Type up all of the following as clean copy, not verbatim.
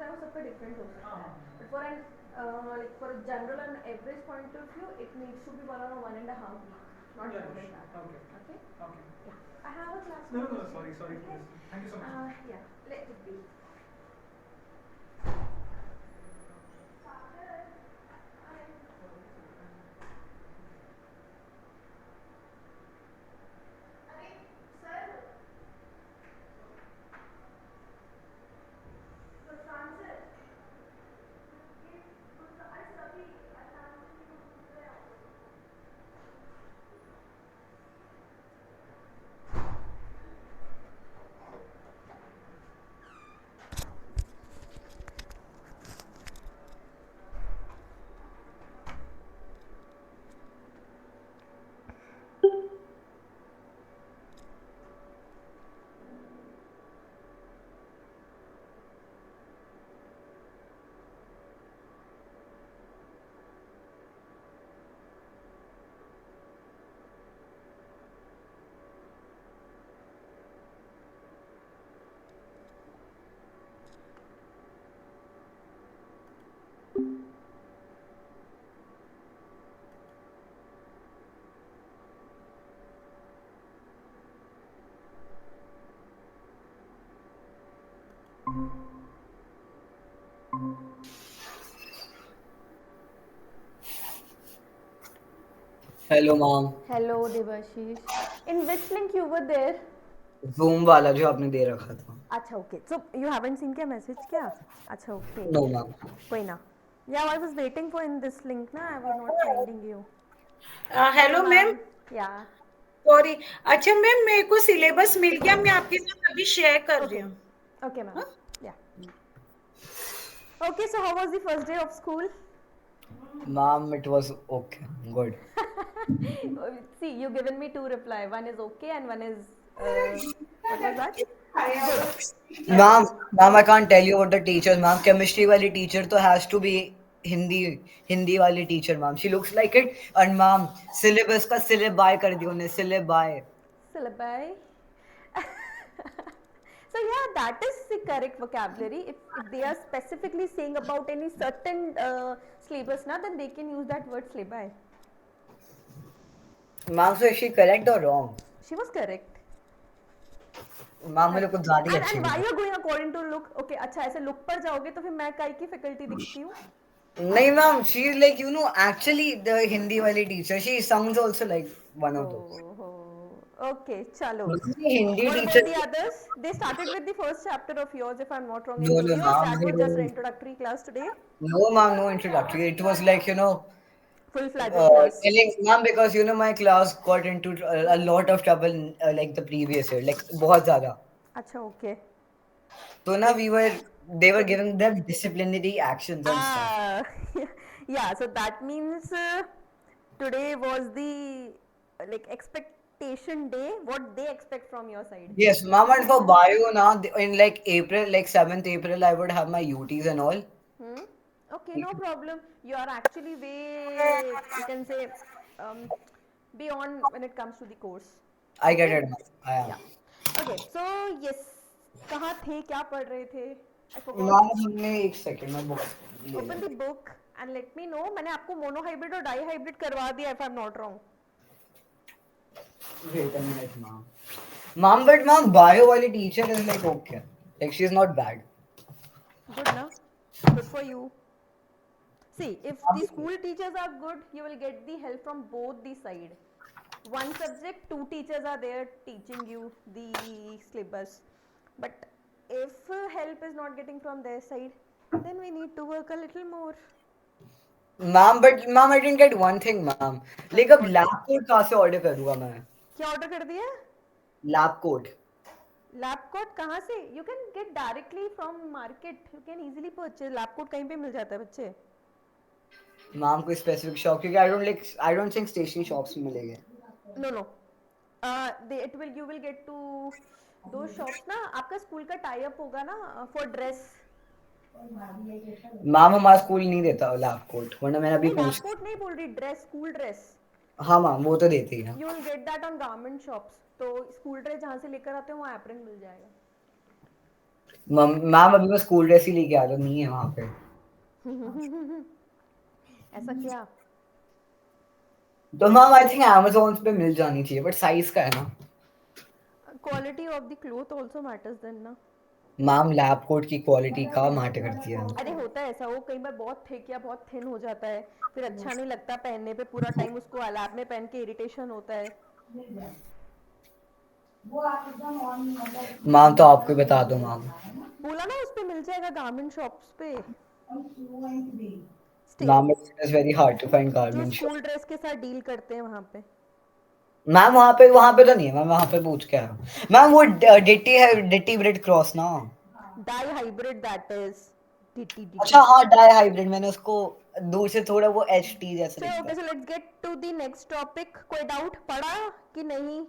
है वो सबका डिफरेंट हो सकता है, but for an like for a general and average point of view, it needs to be 1.5 weeks, not more than that. Okay. Okay. Yeah, I have a class. No, no, no, question. sorry for Okay. this. Thank you so much. Yeah, let it be. Hello ma'am. Hello, Devashish. In which link you were there? Zoom वाला जो आपने दे रखा था। अच्छा, okay. So you haven't seen क्या message क्या? अच्छा, okay. No ma'am. कोई ना. Yeah, I was waiting for in this link ना. I was not finding you. Hello, hello ma'am. ma'am. Yeah. Sorry. अच्छा मैम, मेरे को सिलेबस मिल गया, मैं आपके साथ अभी शेयर कर रही Okay. हूँ। Okay, ma'am. हाँ? Yeah. Okay, so how was the first day of school? Ma'am it was okay good. See, you given me two reply. One is okay and one is what was that? Good. Okay. Ma'am I can't tell you what the teacher ma'am chemistry वाली teacher तो has to be Hindi Hindi वाली teacher ma'am she looks like it and ma'am syllabus का syllabi कर दिया उन्हें syllabi. Syllabi. So yeah, that is the correct vocabulary. If they are specifically saying about any certain syllabus na, then they can use that word syllabi. Ma'am so is she correct और wrong? She was correct. Ma'am मुझे कुछ ज्यादा ही अच्छी And why लगी। you are going according to look? Okay, अच्छा ऐसे look पर जाओगे तो फिर मैं काय की faculty दिखती हूँ? नहीं ma'am she is like you know actually the Hindi वाली teacher she sounds also like one of those. Oh, okay, chalo. Hindi What about teacher. the others? They started with the first chapter of yours, if I'm not wrong, in No, no, Hindi, or ma'am. that They was just an don't. introductory class today? No, ma'am, no introductory. It was like, Full-fledged class. telling, ma'am, because, my class got into a lot of trouble, like the previous year, like, बहुत ज़्यादा. अच्छा, okay. So, now they were giving them disciplinary actions and stuff. Ah, yeah, so that means today was the like expectation day, what they expect from your side. Yes, ma'am, and for bio now, in like April, like 7th April, I would have my UTs and all. Hmm? Okay, no problem. You are actually way, you can say, um, beyond when it comes to the course. I get Okay? it, ma'am. I am. Yeah. Okay, so yes, कहाँ थे क्या पढ़ रहे थे? I forgot. Ma'am हमने एक second में book ले Open the लें। book and let me know. मैंने आपको monohybrid और dihybrid करवा दिया if I'm not wrong. Wait a minute, ma'am. Ma'am, but ma'am, bio वाली teacher is like okay. Like she's not bad. Good na? Good for you. See, if the school teachers are good, you will get the help from both the side. One subject, two teachers are there teaching you the syllabus. But if help is not getting from their side, then we need to work a little more. Ma'am but ma'am I didn't get one thing ma'am like अब What? Lab coat कहाँ से order करूँगा मैं? क्या order कर दिया? Lab coat. Lab coat कहाँ से? You can get directly from market. You can easily purchase. Lab coat कहीं पे मिल जाता है बच्चे. मैम कोई स्पेसिफिक शॉप क्योंकि I don't think stationery shops में मिलेंगे। No, no. It will you will get to those shops ना. आपका स्कूल का टाई अप होगा ना for dress. मैम हमारा स्कूल नहीं देता लैब कोट वरना मैंने अभी नहीं लैब पूछ। कोट नहीं बोल रही ड्रेस स्कूल ड्रेस. हाँ मैम वो तो देती है। You will get that on garment shops. तो स्कूल ड्रेस जहाँ से लेकर आते हो वहाँ एप्रन मिल जाएगा. मैम अभी मैं स्कूल ड्रेस ही लेके आ रहा हूँ, नहीं है वहाँ पे। ऐसा क्या? तो मैम आई थिंक अमेज़न पे मिल जानी चाहिए, बट साइज का है ना। Quality of the cloth also matters then ना। मैम लैब कोट की क्वालिटी का मैटर करती है। अरे होता है ऐसा, वो कई बार बहुत थिक या बहुत थिन हो जाता है, फिर अच्छा नहीं लगता पहनने पे, पूरा टाइम उसको लैब में पहन के इरिटेशन होता है। मैम तो आपको ही बता दो मैम। बोला ना उस पे मिल जाएगा गारमेंट शॉप्स पे। Ma'am stage it's very hard to find जो गारमेंट शॉप। स्कूल ड्रेस के साथ डील करते हैं वहाँ पे। मैम वहाँ पे तो नहीं है मैम, वहाँ पे पूछ के आया हूँ। मैम वो डिटी है, डिटी ब्रेड क्रॉस ना। डाई हाइब्रिड दैट इज डिटी अच्छा डिटी। हाँ, डाई हाइब्रिड, मैंने उसको दूर से थोड़ा वो एच टी जैसा चलो दिखता ओके, है। So let's get to the next topic. कोई डाउट पड़ा कि नहीं?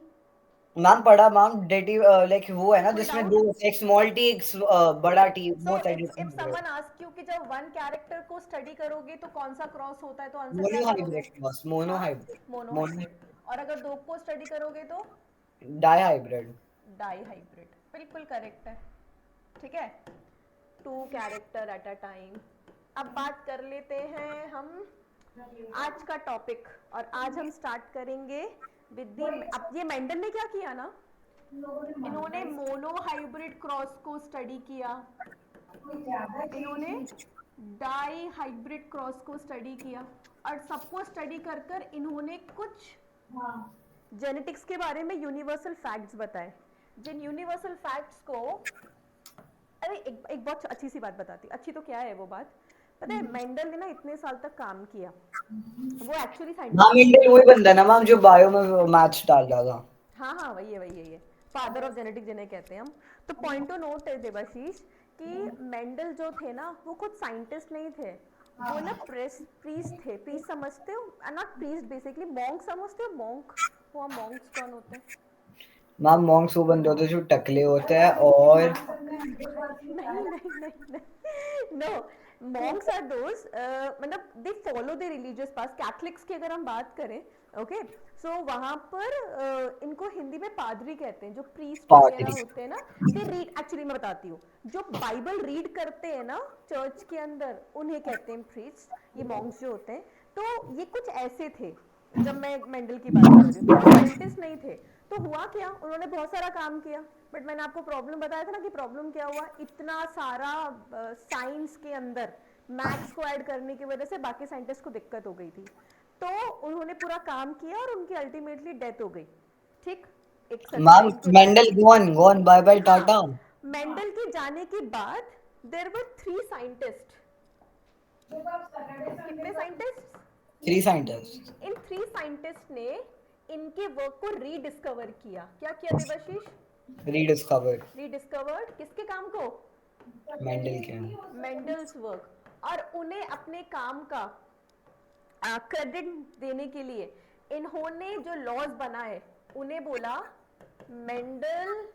मैम पढ़ा मैम, डिटी लाइक वो है ना कोई जिसमें डाउट? दो, एक स्मॉल टी, एक बड़ा T, so both if someone ask you कि जब वन कैरेक्टर को स्टडी करोगे तो कौन सा क्रॉस होता है, तो आंसर क्या मोनो दोगे? हाइब्रिड क्रॉस, मोनो हाँ, हाइब्रिड। Mono monohybrid. और अगर दो को स्टडी करोगे तो डाई हाइब्रिड। Dihybrid. बिल्कुल करेक्ट है। ठीक है, two character at a time. अब बात कर लेते हैं हम आज का टॉपिक, और आज हम स्टार्ट करेंगे विद दी। अब ये मेंडल ने क्या किया ना, इन्होंने मोनो हाइब्रिड क्रॉस को स्टडी किया, इन्होंने डाई हाइब्रिड क्रॉस को स्टडी किया, और सबको स्टडी कर कर इन्होंने कुछ जेनेटिक्स के बारे में यूनिवर्सल फैक्ट्स बताए। जिन यूनिवर्सल फैक्ट्स को, अरे एक बहुत अच्छी सी बात बताती, अच्छी तो क्या है वो बात, पता है मेंडल ने ना इतने साल तक काम किया, वो एक्चुअली मैम साइंटिस्ट थे। इंडियन वही बंदा है ना मैम जो बायो में मैच डाल रहा था। हाँ हाँ, वही है वही है, ये फादर ऑफ जेनेटिक जिन्हें कहते हैं हम। तो पॉइंट टू नोट है देवाशीष कि मेंडल जो थे ना वो खुद साइंटिस्ट नहीं थे, वो ना प्रीस्ट थे। प्रीस्ट समझते हो? नॉट प्रीस्ट, बेसिकली मॉन्क समझते हो? मॉन्क, वो मॉन्क्स कौन होते हैं? मैम मॉन्क्स वो बंदे होते हैं जो टकले होते हैं और नहीं नहीं नहीं नहीं, नो, मॉन्क्स आर दोस, मतलब they follow the religious pass. Catholics की अगर हम बात करें, ओके, सो वहाँ पर इनको हिंदी में पादरी कहते हैं, जो प्रीस्ट वगैरह पादरी। होते हैं ना। दे रीड, एक्चुअली मैं बताती हूँ, जो बाइबल रीड करते हैं ना चर्च के अंदर, उन्हें कहते हैं प्रीस्ट, ये मॉन्क्स जो होते हैं। तो ये कुछ ऐसे थे जब मैं मेंडल की बात कर रही हूँ, तो वो साइंटिस्ट नहीं थे। तो हुआ क्या, उन्होंने बहुत सारा काम किया, बट मैंने आपको प्रॉब्लम बताया था ना कि प्रॉब्लम क्या हुआ, इतना सारा साइंस के अंदर मैथ्स को ऐड करने की वजह से बाकी साइंटिस्ट को दिक्कत हो गई थी। तो उन्होंने पूरा काम किया और उनकी अल्टीमेटली डेथ हो गई, ठीक, एक सर्टेन मैम टाइम के बाद। Mendel gone bye bye ta-ta. हाँ, मेंडल के जाने के बाद देयर वर थ्री साइंटिस्ट। कितने साइंटिस्ट? Three scientist. इन थ्री साइंटिस्ट ने इनके वर्क को रीडिस्कवर किया। क्या किया देवाशीष? रीडिस्कवर्ड। रीडिस्कवर्ड किसके काम को? मेंडल के। Mendel's work. और उन्हें अपने काम का क्रेडिट देने के लिए इन्होंने जो लॉज बनाए उन्हें बोला मेंडल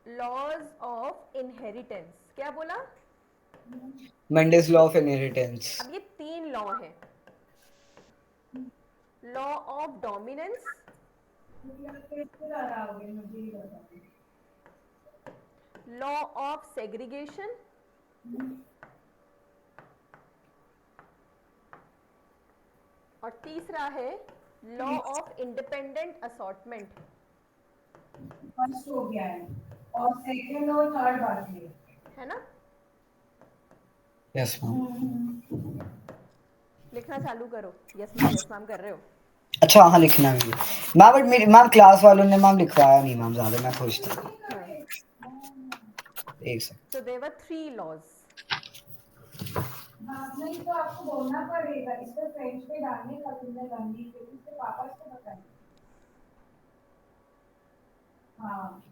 लॉज ऑफ इनहेरिटेंस। क्या बोला? Mendel's law of inheritance. अब ये तीन लॉ हैं, law of dominance, law of segregation, और तीसरा है law of independent assortment. First हो गया है और सेकंड और थर्ड बाकी है ना? Yes ma'am. लिखना चालू करो, यस मैम कर रहे हो। अच्छा हाँ, लिखना भी मैम, बट मेरी मैम क्लास वालों ने मैम लिखवाया नहीं मैम, ज्यादा मैं खुश था। हाँ, एक second. So there were three laws. हाँ, नहीं तो आपको बोलना पड़ेगा इस पर फ्रेंच पे डालने का तुमने लंबी के इसके पापा से बताइए। हाँ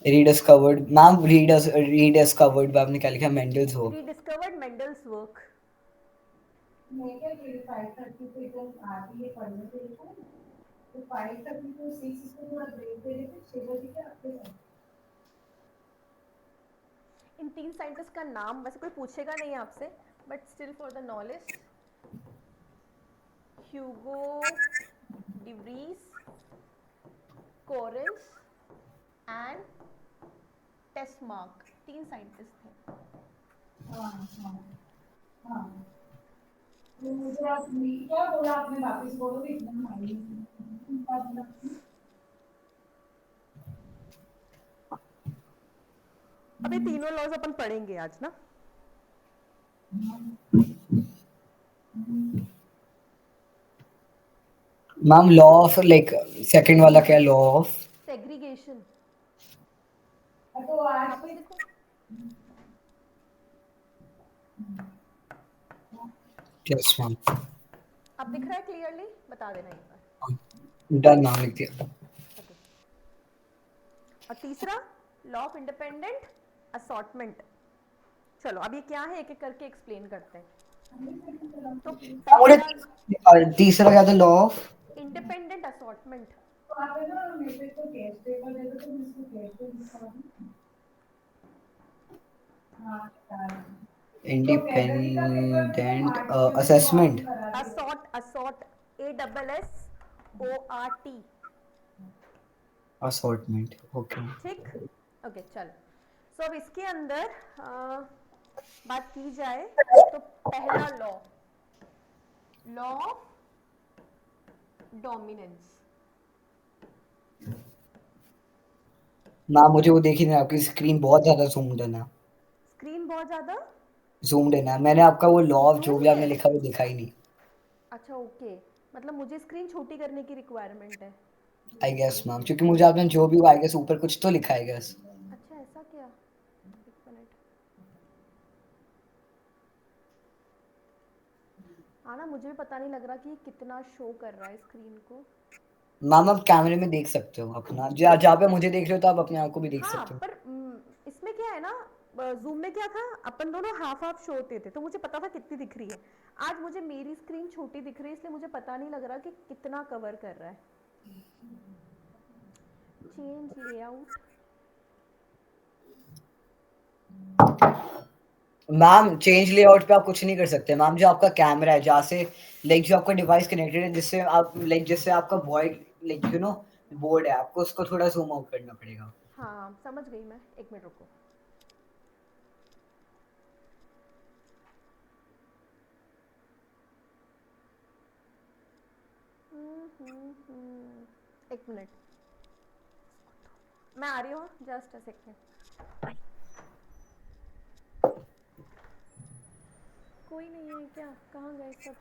रीडिस्कवर्ड मैम, रीडिस्कवर्ड आपने क्या लिखा? मेंडल्स हो। Rediscovered Mendel's work. मैं क्या कह रही 5:30 पे जब आती है पढ़ने के लिए तो 5:30 to 6 इसको थोड़ा ब्रेक दे देते 6 बजे के रखते हैं। इन तीन साइंटिस्ट का नाम वैसे कोई पूछेगा नहीं आपसे, but still for the knowledge, Hugo de Vries, Correns and Tschermak, 3 scientist थे। हाँ हाँ हाँ। तो मुझे आप क्या बोला आपने, वापस बोलो कि इतना माइनस अभी तीनों लॉज अपन पढ़ेंगे आज ना। Ma'am law of like second वाला क्या लॉ ऑफ सेग्रीगेशन, तो आज वापस देखो। यस मैम अब दिख रहा है क्लियरली, बता देना एक बार। डन मैम लिख दिया ओके। और तीसरा लॉ ऑफ इंडिपेंडेंट असॉर्टमेंट। चलो अब ये क्या है एक एक करके एक्सप्लेन करते हैं। तो मुझे पहला तीसरा क्या था लॉ ऑफ इंडिपेंडेंट असॉर्टमेंट। तो आप है ना मेरे को कैश पेपर दे दो तो मैं इसको कैश पे लिखवा दूं। हाँ independent assessment assort, assort, ASSORT। Assortment okay ठीक, ओके चलो। सो अब इसके अंदर बात की जाए तो पहला law, law of dominance. Ma'am मुझे वो देखी नहीं आपकी स्क्रीन बहुत ज्यादा जूम्ड है ना स्क्रीन बहुत ज्यादा जूम्ड है ना मैंने आपका वो लॉ ऑफ जो जूम्ड भी आपने है। लिखा वो दिखा ही नहीं अच्छा ओके, मतलब मुझे स्क्रीन छोटी करने की रिक्वायरमेंट है। आई गेस मैम क्योंकि मुझे आपने जो भी आई गेस ऊपर कुछ तो लिखा है गेस अच्छा ऐसा क्या, एक मिनट। हाँ ना, मुझे भी पता नहीं लग रहा कि कितना शो कर रहा है स्क्रीन को। मैम आप कैमरे में देख सकते हो अपना जहाँ पे मुझे देख रहे हो तो आप अपने आप को भी देख हाँ सकते हो पर इसमें क्या है ना, जूम में क्या था, अपन दोनों हाफ हाफ शो होते थे तो मुझे पता था कितनी दिख रही है। आज मुझे मेरी स्क्रीन छोटी दिख रही है इसलिए मुझे पता नहीं लग रहा कि कितना कवर कर रहा है। Change layout. Ma'am change layout पे आप कुछ नहीं कर सकते मैम जो आपका कैमरा है जहाँ से लाइक जो आपका डिवाइस कनेक्टेड है जिससे आप लाइक जिससे आपका void like you know board है आपको उसको थोड़ा जूम आउट करना पड़ेगा हाँ समझ गई मैं, एक मिनट रुको। एक मिनट, मैं आ रही हूँ, जस्ट अ सेकेंड। कोई नहीं है क्या, कहाँ गए सब?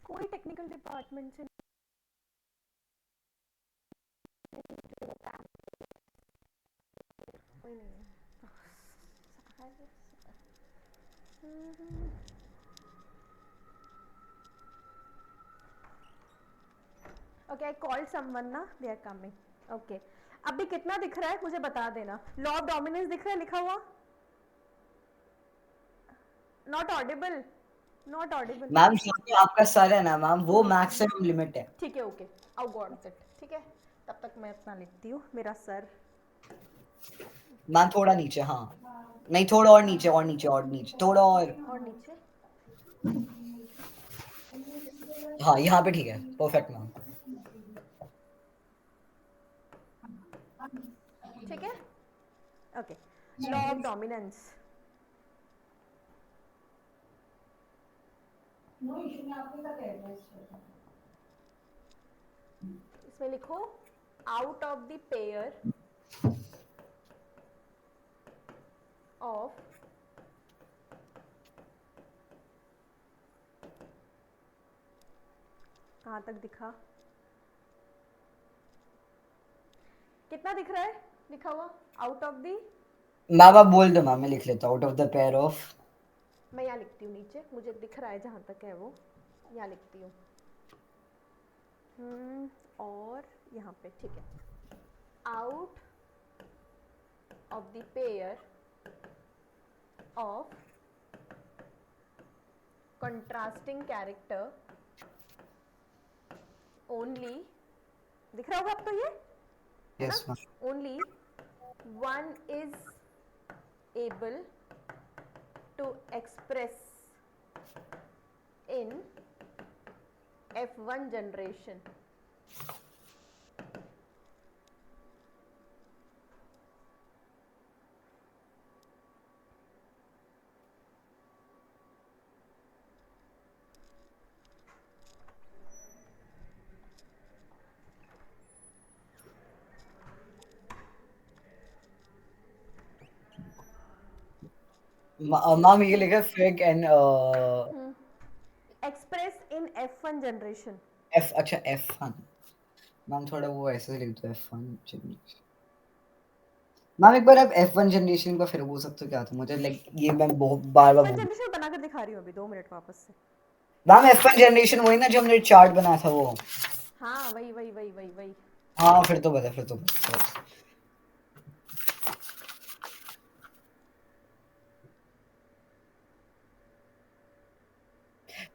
कोई टेक्निकल डिपार्टमेंट से कोई नहीं है। ओके आई कॉल्ड समवन ना, दे आर कमिंग। ओके अभी कितना दिख रहा है मुझे बता देना। लॉ ऑफ डोमिनेंस दिख रहा है लिखा हुआ? Not Audible, not Audible. Ma'am यहाँ पे आपका सर है ना मैम वो मैक्सिमम लिमिट है ठीक है ओके, आउ गॉट इट। ठीक है तब तक मैं अपना लिखती हूँ, मेरा सर। मैम थोड़ा नीचे हाँ नहीं थोड़ा और नीचे और नीचे और नीचे थोड़ा और नीचे। हाँ यहाँ पे ठीक है परफेक्ट मैम ठीक है okay. Law of dominance, no issue, मैं आपके साथ एडजस्ट कर सकती इसमें लिखो out of the pair of कहाँ तक दिखा, कितना दिख रहा है लिखा हुआ? आउट ऑफ दी, मैम आप बोल दो मैम मैं लिख लेता हूँ out of the pair of मैं यहाँ लिखती हूँ नीचे, मुझे दिख रहा है जहाँ तक है वो, यहाँ लिखती हूँ। और यहाँ पे ठीक है, out of the pair of contrasting character only, दिख रहा होगा आपको ये, है ना? Yes, ma'am. Only one is able to express in F1 generation. Ma'am, ये लिखा Fig and Express in F1 generation. F, अच्छा F1. मैम थोड़ा वो ऐसे से लिख दो F1 जनरेशन। मैम एक बार आप F1 जनरेशन का फिर बोल सकते हो क्या था? मुझे लाइक ये मैं बहुत बार-बार F1 भूल। जनरेशन बनाकर दिखा रही हूँ अभी, 2 मिनट वापस से। मैम F1 जनरेशन वही ना जो हमने चार्ट बनाया था वो। हाँ वही वही वही वही वही। हाँ फिर तो बता।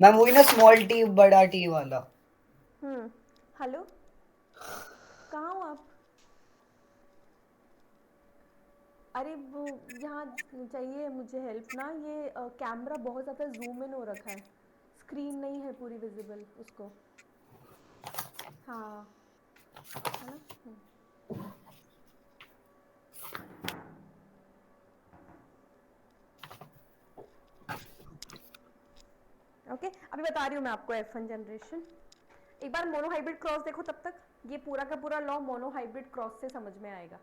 मैम वही ना स्मॉल टी बड़ा टी वाला। हेलो, कहाँ हो आप? अरे वो यहाँ चाहिए मुझे हेल्प ना, ये कैमरा बहुत ज़्यादा जूम इन हो रखा है, स्क्रीन नहीं है पूरी विजिबल उसको। हाँ, है ना? ओके, अभी बता रही हूँ मैं आपको F1 जनरेशन। एक बार मोनोहाइब्रिड क्रॉस देखो, तब तक ये पूरा का पूरा लॉ मोनोहाइब्रिड क्रॉस से समझ में आएगा।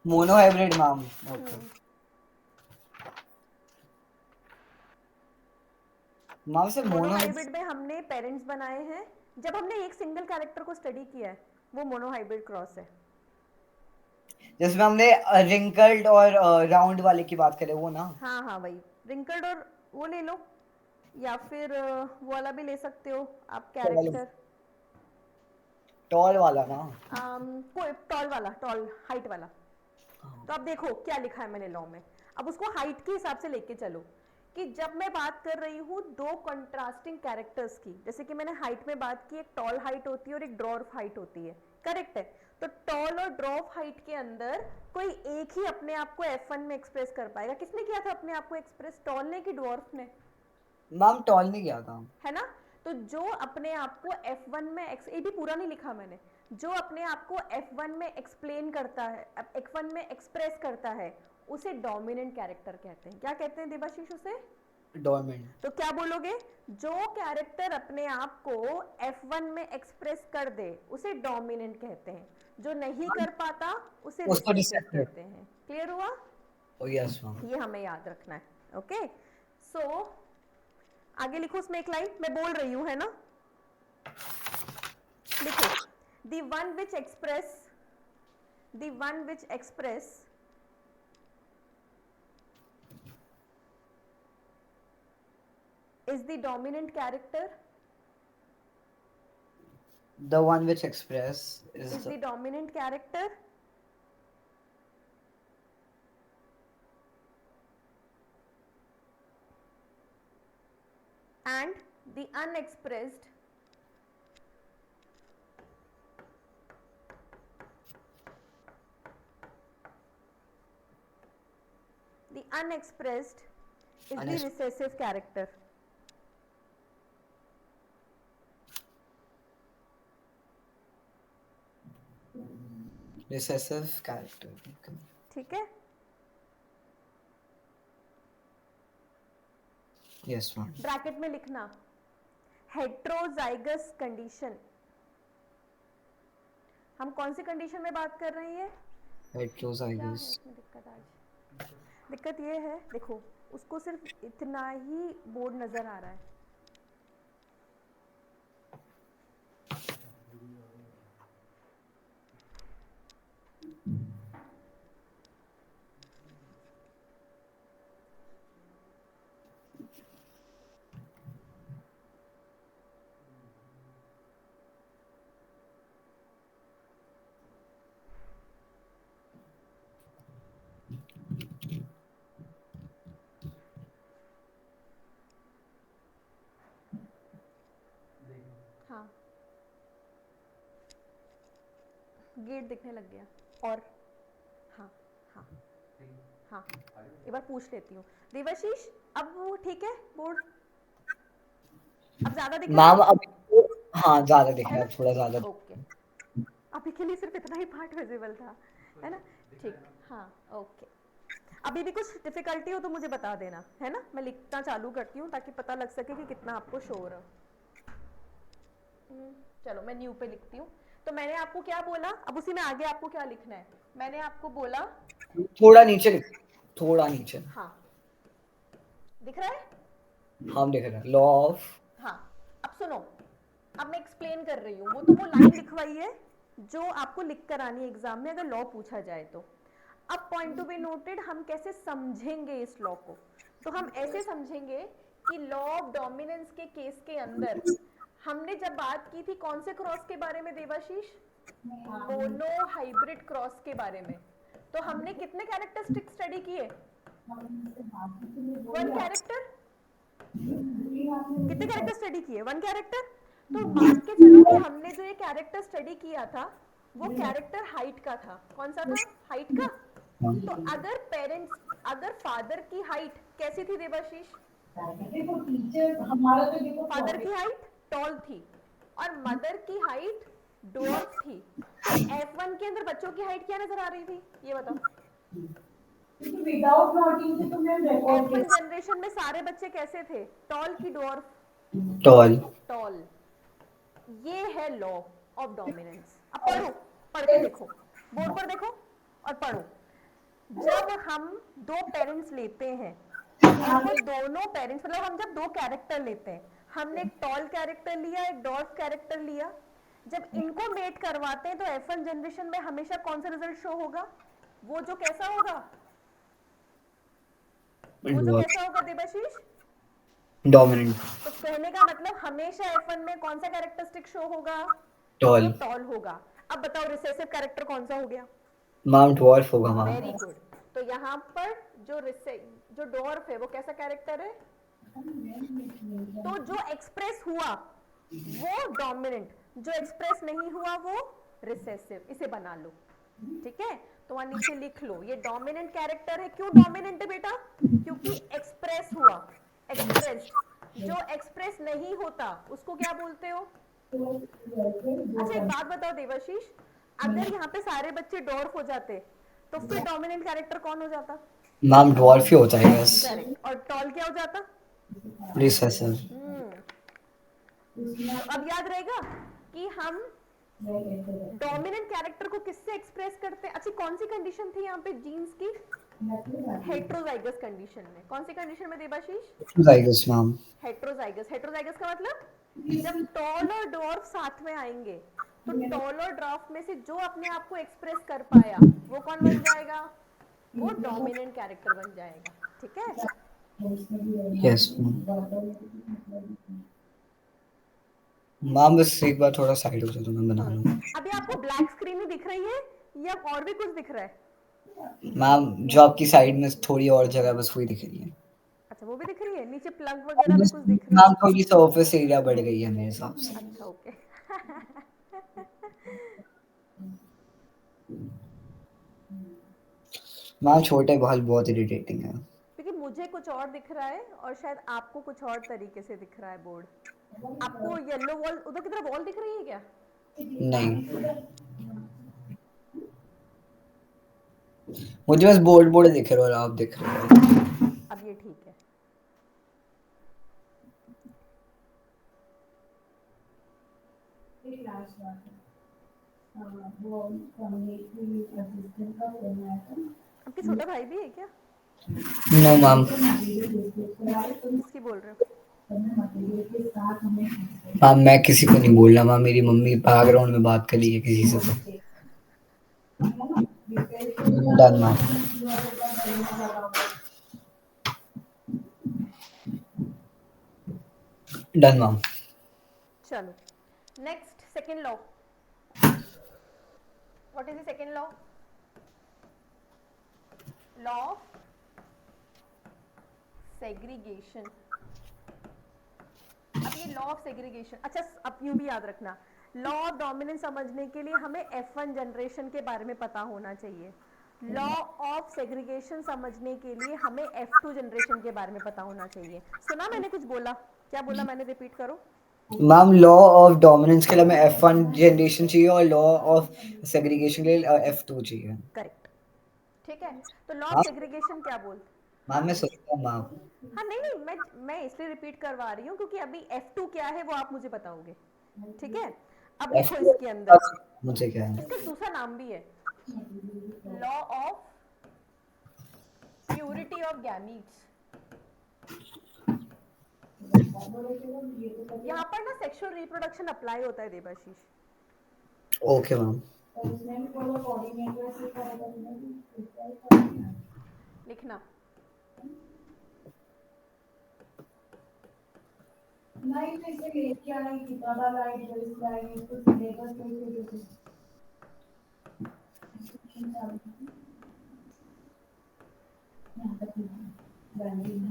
Mono hybrid ma'am. Okay ma'am से मोनो मोनोहाइब्रिड में हमने पेरेंट्स बनाए हैं, जब हमने एक सिंगल कैरेक्टर को स्टडी किया है वो मोनोहाइब्रिड क्रॉस है। जिसमें हमने रिंकल्ड और राउंड वाले की बात करें वो ना। हाँ हाँ वही, रिंकल्ड और वो ले लो, या फिर वो वाला भी ले सकते हो आप कैरेक्टर, टॉल वाला ना। कोई टॉल वाला, टॉल हाइट वाला। तो अब देखो क्या लिखा है मैंने लॉ में, अब उसको हाइट के हिसाब से लेके चलो कि जब मैं बात कर रही हूँ दो कंट्रास्टिंग कैरेक्टर्स की, जैसे कि मैंने हाइट में बात की, एक टॉल हाइट होती है और एक ड्वार्फ हाइट होती है, करेक्ट है? तो टॉल और ड्वार्फ हाइट के अंदर कोई एक ही अपने आप को F1 में एक्सप्रेस कर पाएगा। किसने किया था अपने आप को एक्सप्रेस, टॉल ने कि ड्वार्फ ने? मैम टॉल नहीं किया था, है ना? तो जो अपने आप को F1 में ये भी पूरा नहीं लिखा मैंने, जो अपने आप को F1 में एक्सप्लेन करता है, F1 में एक्सप्रेस करता है, उसे डोमिनेंट कैरेक्टर कहते हैं। क्या कहते हैं देवाशीष उसे? डोमिनेंट। तो क्या बोलोगे? जो कैरेक्टर अपने आप को F1 में एक्सप्रेस कर दे उसे डोमिनेंट कहते हैं, जो नहीं कर पाता उसे उसको रिसेसिव रिसेप्टर। कहते हैं। क्लियर हुआ? ओ यस मैम। ये हमें याद रखना है। ओके, सो आगे लिखो उसमें एक लाइन, मैं बोल रही हूँ, है ना? लिखो, the one which express is the dominant character, The one which express is is the dominant character, and the unexpressed is the recessive character. recessive character. Okay. ठीक है? Yes ma'am. ब्रैकेट में लिखना हेट्रोजाइगस कंडीशन। हम कौन सी condition में बात कर रहे हैं? क्या है हेट्रोजाइगस। इसमें दिक्कत? आज दिक्कत ये है, देखो उसको सिर्फ इतना ही बोर्ड नजर आ रहा है, हाँ, गेट दिखने लग गया। और हाँ हाँ हाँ, एक बार पूछ लेती हूँ। देवाशीष, अब वो ठीक है बोर्ड? अब ज़्यादा दिख रहा मैम है? अभी तो हाँ ज्यादा दिख है रहा ना? है, थोड़ा ज्यादा। ओके, अभी के लिए सिर्फ इतना ही पार्ट विजिबल था, है ना? ठीक, हाँ, ओके। अभी भी कुछ डिफिकल्टी हो तो मुझे बता देना, है ना? मैं लिखना चालू करती हूँ ताकि पता लग सके कि कितना आपको शो हो रहा। चलो मैं न्यू पे लिखती हूँ। तो मैंने आपको क्या बोला, अब उसी में आगे आपको क्या लिखना है? मैंने आपको बोला, थोड़ा नीचे लिख, थोड़ा नीचे। हाँ, दिख रहा है? हम देख रहे हैं लॉ ऑफ। हाँ, अब सुनो, अब मैं एक्सप्लेन कर रही हूँ। वो तो वो लाइन लिखवाई है जो आपको लिख कर आनी है एग्जाम में अगर लॉ पूछा जाए तो। अब पॉइंट टू बी नोटेड, हम कैसे समझेंगे इस लॉ को? तो हम ऐसे समझेंगे कि लॉ ऑफ डोमिनेंस के केस के अंदर हमने जब बात की थी कौन से क्रॉस के बारे में देवाशीष? मोनो हाइब्रिड क्रॉस के बारे में। तो हमने कितने कैरेक्टरिस्टिक स्टडी किए? One character. कितने कैरेक्टर स्टडी किए? One character. तो मान के चलो कि हमने जो ये कैरेक्टर स्टडी किया था वो कैरेक्टर हाइट का था। कौन सा था? हाइट का। तो अगर पेरेंट्स, अगर फादर की हाइट कैसी थी देवाशीष? देखो टीचर हमारा तो देखो फादर की हाइट टॉल थी और मदर की हाइट डॉर्फ थी। तो F1 के अंदर बच्चों की हाइट क्या नजर आ रही थी, ये बताओ? विदाउट नोटिंग तो मैम रिकॉर्ड F1 जनरेशन में सारे बच्चे कैसे थे? टॉल की डॉर्फ? टॉल। टॉल। ये है लॉ ऑफ डोमिनेंस। अब पढ़ो, पढ़ के देखो, बोर्ड पर देखो और पढ़ो। जब हम दो पेरेंट्स लेते हैं और वो दोनों पेरेंट्स, मतलब हम जब दो कैरेक्टर लेते हैं, हमने एक टॉल कैरेक्टर लिया, एक डॉर्फ कैरेक्टर लिया, जब इनको मेट करवाते हैं तो F1 जनरेशन में हमेशा कौन सा रिजल्ट शो होगा? वो जो कैसा होगा? वो जो कैसा होगा देवाशीष? डोमिनेंट। तो कहने का मतलब हमेशा F1 में कौन सा कैरेक्टरिस्टिक शो होगा? जो टॉल। टॉल होगा। अब बताओ रिसेसिव कैरेक्टर कौन सा हो गया? मैम डॉर्फ होगा मैम। Very good. तो यहाँ पर जो जो डॉर्फ है वो कैसा कैरेक्टर है? तो जो एक्सप्रेस हुआ वो डोमिनेंट, जो एक्सप्रेस नहीं हुआ वो रिसेसिव। इसे बना लो, ठीक है? तो वहां नीचे लिख लो ये डोमिनेंट कैरेक्टर है। क्यों डोमिनेंट है बेटा? क्योंकि एक्सप्रेस हुआ, एक्सप्रेस्ड। जो एक्सप्रेस नहीं होता उसको क्या बोलते हो? अच्छा एक बात बताओ देवाशीष, अगर यहाँ पे सारे बच्चे डॉर्फ हो जाते तो फिर डोमिनेंट कैरेक्टर कौन हो जाता? मैम डॉर्फ ही होता है बस। करेक्ट। और टॉल क्या हो जाता? रिसेसिव। तो अब याद रहेगा कि हम डोमिनेंट कैरेक्टर को किससे एक्सप्रेस करते हैं? अच्छी कौन सी कंडीशन थी यहाँ पे जीन्स की? हेट्रोजाइगस कंडीशन में। कौन सी कंडीशन में देवाशीष? जाइगस मैम। हेट्रोजाइगस। हेट्रोजाइगस का मतलब जब टॉल और डॉर्फ साथ में आएंगे तो टॉल और डॉर्फ में से जो अपने आप को एक्सप्रेस कर पाया वो कौन बन जाएगा? वो डोमिनेंट कैरेक्टर बन जाएगा, ठीक है? यस मैम, बस एक बार थोड़ा साइड हो जाए तो मैं बना लूंगा। अभी आपको ब्लैक स्क्रीन ही दिख रही है या और भी कुछ दिख रहा है? मैम जो आपकी साइड में थोड़ी और जगह बस वही दिख रही है। अच्छा वो भी दिख रही है, नीचे प्लग वगैरह भी कुछ दिख रहे मैम हैं? थोड़ी सरफेस एरिया बढ़ गई है मेरे हिसाब से। अच्छा ओके। मैम छोटे बाल बहुत इरिटेटिंग है। क्योंकि मुझे कुछ और दिख रहा है और शायद आपको कुछ और तरीके से दिख रहा है बोर्ड। आपको येलो वॉल, उधर की तरफ वॉल दिख रही है क्या? नहीं, मुझे बस बोर्ड बोर्ड दिख रहा है और आप दिख रहे हो। अब ये ठीक है। आपके छोटा भाई भी है क्या? No ma'am. किसकी बोल रहे हो? मैम मैं किसी को नहीं बोल रहा मैम, मेरी मम्मी बैकग्राउंड में बात कर रही है किसी से तो। Done ma'am. Done ma'am. चलो next, second law. What is the second law? Law of segregation. अब ये लॉ ऑफ सेग्रीगेशन। अच्छा अब यूं भी याद रखना, लॉ ऑफ डोमिनेंस समझने के लिए हमें F1 जनरेशन के बारे में पता होना चाहिए, लॉ ऑफ सेग्रीगेशन समझने के लिए हमें F2 जनरेशन के बारे में पता होना चाहिए। सुना मैंने कुछ बोला? क्या बोला मैंने, रिपीट करो। मैम लॉ ऑफ डोमिनेंस के लिए हमें F1 जनरेशन चाहिए और लॉ ऑफ सेग्रीगेशन के लिए F2 चाहिए। करेक्ट, ठीक है। तो लॉ ऑफ हाँ सेग्रीगेशन क्या बोलते? मैम मैं सोचता हूँ मैम। हाँ नहीं नहीं, मैं इसलिए रिपीट करवा रही हूँ क्योंकि अभी F2 क्या है वो आप मुझे बताओगे, ठीक है। अब लिखो F2 इसके अंदर, मुझे क्या है? इसका दूसरा नाम भी है, law of purity of gametes. यहाँ पर ना सेक्सुअल रिप्रोडक्शन अप्लाई होता है देबाशीष। Okay ma'am. लिखना, नहीं तो इसे लेके आने की दादा लाइट जल्दी लाएंगे तो सिलेबस नहीं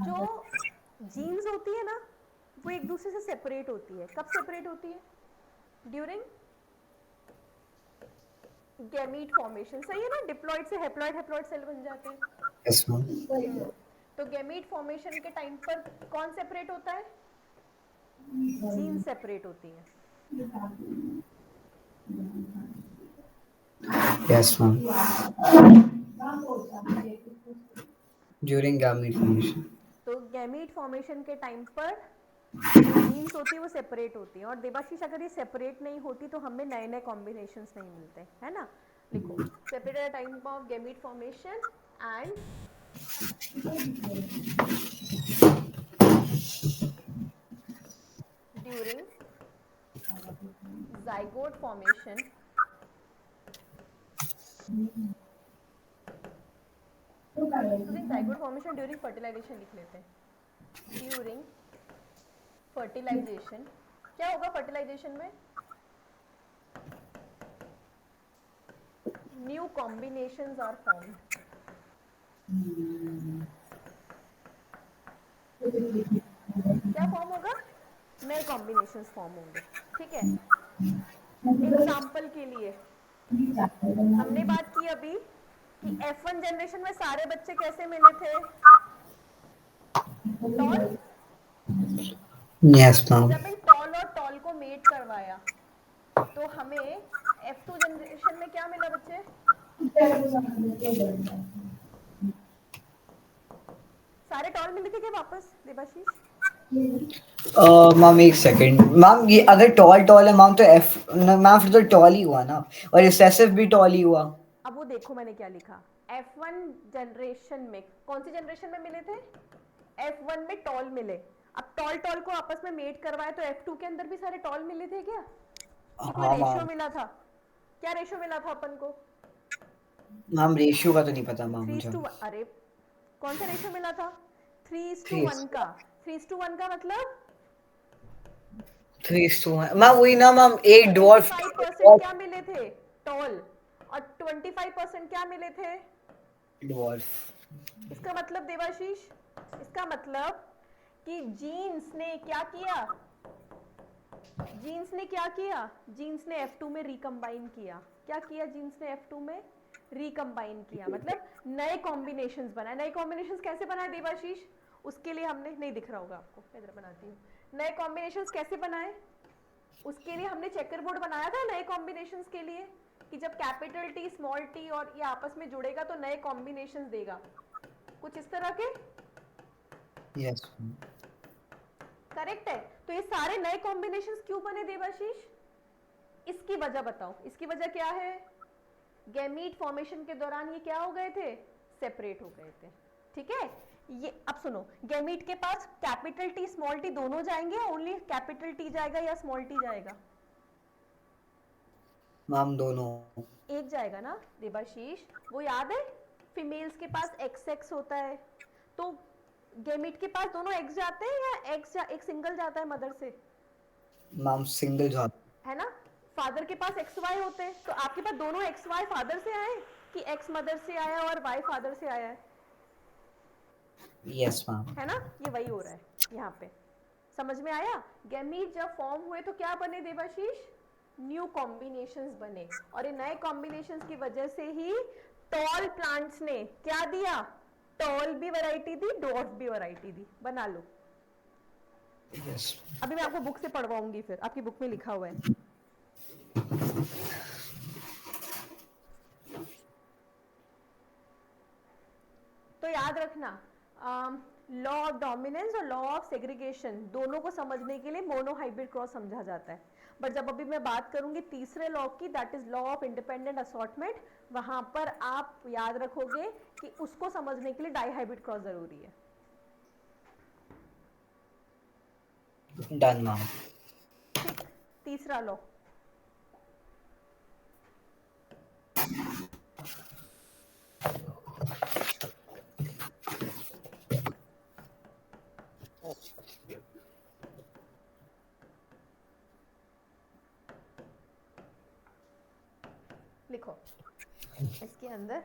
जो जीन्स होती है ना वो एक दूसरे से सेपरेट होती है। कब सेपरेट होती है? ड्यूरिंग गैमीट फॉर्मेशन, सही है ना। डिप्लॉइड से हैप्लॉइड, हैप्लॉइड सेल बन जाते हैं। Yes ma'am. तो गैमीट फॉर्मेशन के टाइम पर कौन सेपरेट होता है? जीन सेपरेट होती है। Yes ma'am. During gamete formation. तो गैमीट फॉर्मेशन के टाइम पर जो जीन्स होती है वो सेपरेट होती है। और देबाशीष अगर ये सेपरेट नहीं होती तो हमें नए नए कॉम्बिनेशंस नहीं मिलते, है ना। लिखो, separate at time of gamete formation and during zygote formation including zygote formation during fertilization लिख लेते हैं। ड्यूरिंग फर्टिलाइजेशन क्या होगा? फर्टिलाइजेशन में न्यू कॉम्बिनेशंस आर फॉर्म्ड। क्या फॉर्म होगा? नए कॉम्बिनेशंस फॉर्म होंगे, ठीक है। एग्जाम्पल के लिए हमने बात की अभी कि F1 जनरेशन में सारे बच्चे कैसे मिले थे? टॉल। Yes ma'am. जब इन टॉल और टॉल को मेट करवाया तो हमें F2 जनरेशन में क्या मिला बच्चे? सारे टॉल मिले थे क्या वापस देबाशीष? मैम एक सेकंड मैम, ये अगर टॉल टॉल है मैम तो मैम फिर तो टॉल ही हुआ ना, और रिसेसिव भी टॉल ही हुआ। अब वो देखो मैंने क्या लिखा, F1 जनरेशन में कौन सी जनरेशन में मिले थे? F1 में टॉल मिले। अब टॉल टॉल को आपस में मेट करवाया तो F2 के अंदर भी सारे टॉल मिले थे क्या? कि कोई हाँ रेशियो मैम। मिला था? क्या रेशियो मिला था अपन को? मैम रेशियो का तो नहीं पता मैम मुझे। 3:1। अरे कौन सा रेशियो मिला था? 3:1 3 का। 3:1 का मतलब 3:1 मैम, वही ना मैम, एक ड्वार्फ 75% क्या मिले थे? टॉल। और 25% क्या मिले थे? ड्वार्फ। इसका मतलब देवाशीष, इसका मतलब कि जीन्स ने क्या किया? जीन्स ने क्या किया? जीन्स ने F2 में रिकम्बाइन किया। क्या किया जीन्स ने F2 में? रिकम्बाइन किया, मतलब नए कॉम्बिनेशंस बनाए। नए कॉम्बिनेशंस कैसे बनाए देवाशीष? उसके लिए हमने, नहीं दिख रहा होगा आपको, इधर बनाती हूँ। नए कॉम्बिनेशंस कैसे बनाए? उसके लिए हमने चेकर बोर्ड बनाया था नए कॉम्बिनेशंस के लिए, कि जब कैपिटल टी स्मॉल टी और ये आपस में जुड़ेगा तो नए कॉम्बिनेशंस देगा, कुछ इस तरह के। यस करेक्ट है। तो ये सारे नए कॉम्बिनेशंस क्यों बने देवाशीष? इसकी वजह बताओ, इसकी वजह क्या है? गैमीट फॉर्मेशन के दौरान ये क्या हो गए थे? सेपरेट हो गए थे, ठीक है। ये अब सुनो, गैमीट के पास कैपिटल टी स्मॉल टी दोनों जाएंगे, ओनली कैपिटल टी जाएगा या स्मॉल टी जाएगा? मैम दोनों। एक जाएगा ना देबाशीष, वो याद है? फीमेल्स के पास XX होता है, तो गैमीट के पास दोनों एक्स जाते हैं या एक सिंगल जाता है मदर से? Ma'am single job. है ना। फादर के पास XY होते हैं, तो आपके पास दोनों XY फादर से आए कि X मदर से आया और Y फादर से आया है? Yes ma'am. है ना, ये वही हो रहा है यहाँ पे। समझ में आया? गैमीट जब फॉर्म हुए तो क्या बने देवाशीष? न्यू कॉम्बिनेशंस बने, और इन नए कॉम्बिनेशंस की वजह से ही टॉल प्लांट्स ने क्या दिया? टॉल भी वैरायटी दी, डॉर्फ भी वैरायटी दी। बना लो। Yes. अभी मैं आपको बुक से पढ़वाऊंगी, फिर आपकी बुक में लिखा हुआ है। तो याद रखना, लॉ ऑफ डोमिनेंस और लॉ ऑफ सेग्रीगेशन दोनों को समझने के लिए मोनोहाइब्रिड क्रॉस समझा जाता है। बट जब अभी मैं बात करूंगी तीसरे लॉ की, that is law of independent assortment, वहां पर आप याद रखोगे कि उसको समझने के लिए डाईहाइब्रिड क्रॉस जरूरी है। Done, ma'am. ठीक, तीसरा लॉ, लिखो इसके अंदर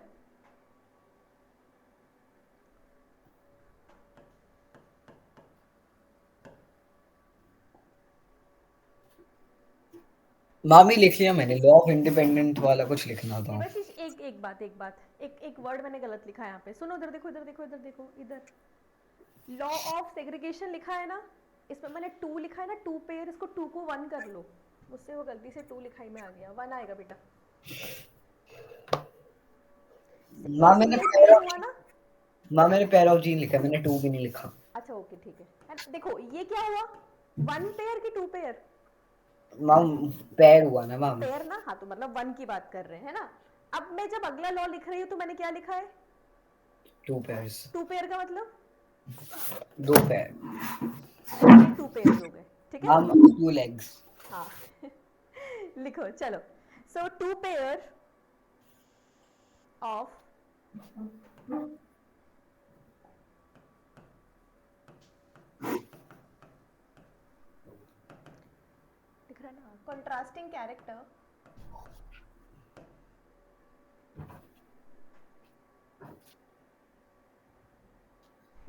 मामी लिख लिया मैंने, लॉ ऑफ इंडिपेंडेंट वाला कुछ लिखना था। देवाशीष एक बात, एक वर्ड मैंने गलत लिखा है यहाँ पे। सुनो, इधर देखो, इधर देखो, इधर देखो, इधर लॉ ऑफ सेग्रीगेशन लिखा है ना, इसमें मैंने 2 लिखा है ना, 2 पेयर, इसको 2 को 1 कर लो। मुझसे वो गलती से 2 लिखाई में आ गया, 1 आएगा बेटा। माँ मैंने पेयर हुआ ना? मैंने पेयर ऑफ जीन लिखा, मैंने 2 भी नहीं लिखा। अच्छा ओके ठीक है। देखो ये क्या हुआ, 1 पेयर की 2 पेयर? मैम पेयर हुआ ना मैम। पेयर ना, हाँ, तो मतलब 1 की बात कर रहे हैं ना। अब मैं जब अगला लॉ लिख रही हूँ तो मैंने क्या लिखा है? 2 पेयर्स। 2 पेयर का मतलब 2 पेयर। 2 पेयर हो गए, ठीक है। Ma'am 2 legs. हाँ लिखो चलो। सो 2 पेयर ऑफ दिख रहा है ना, कंट्रास्टिंग कैरेक्टर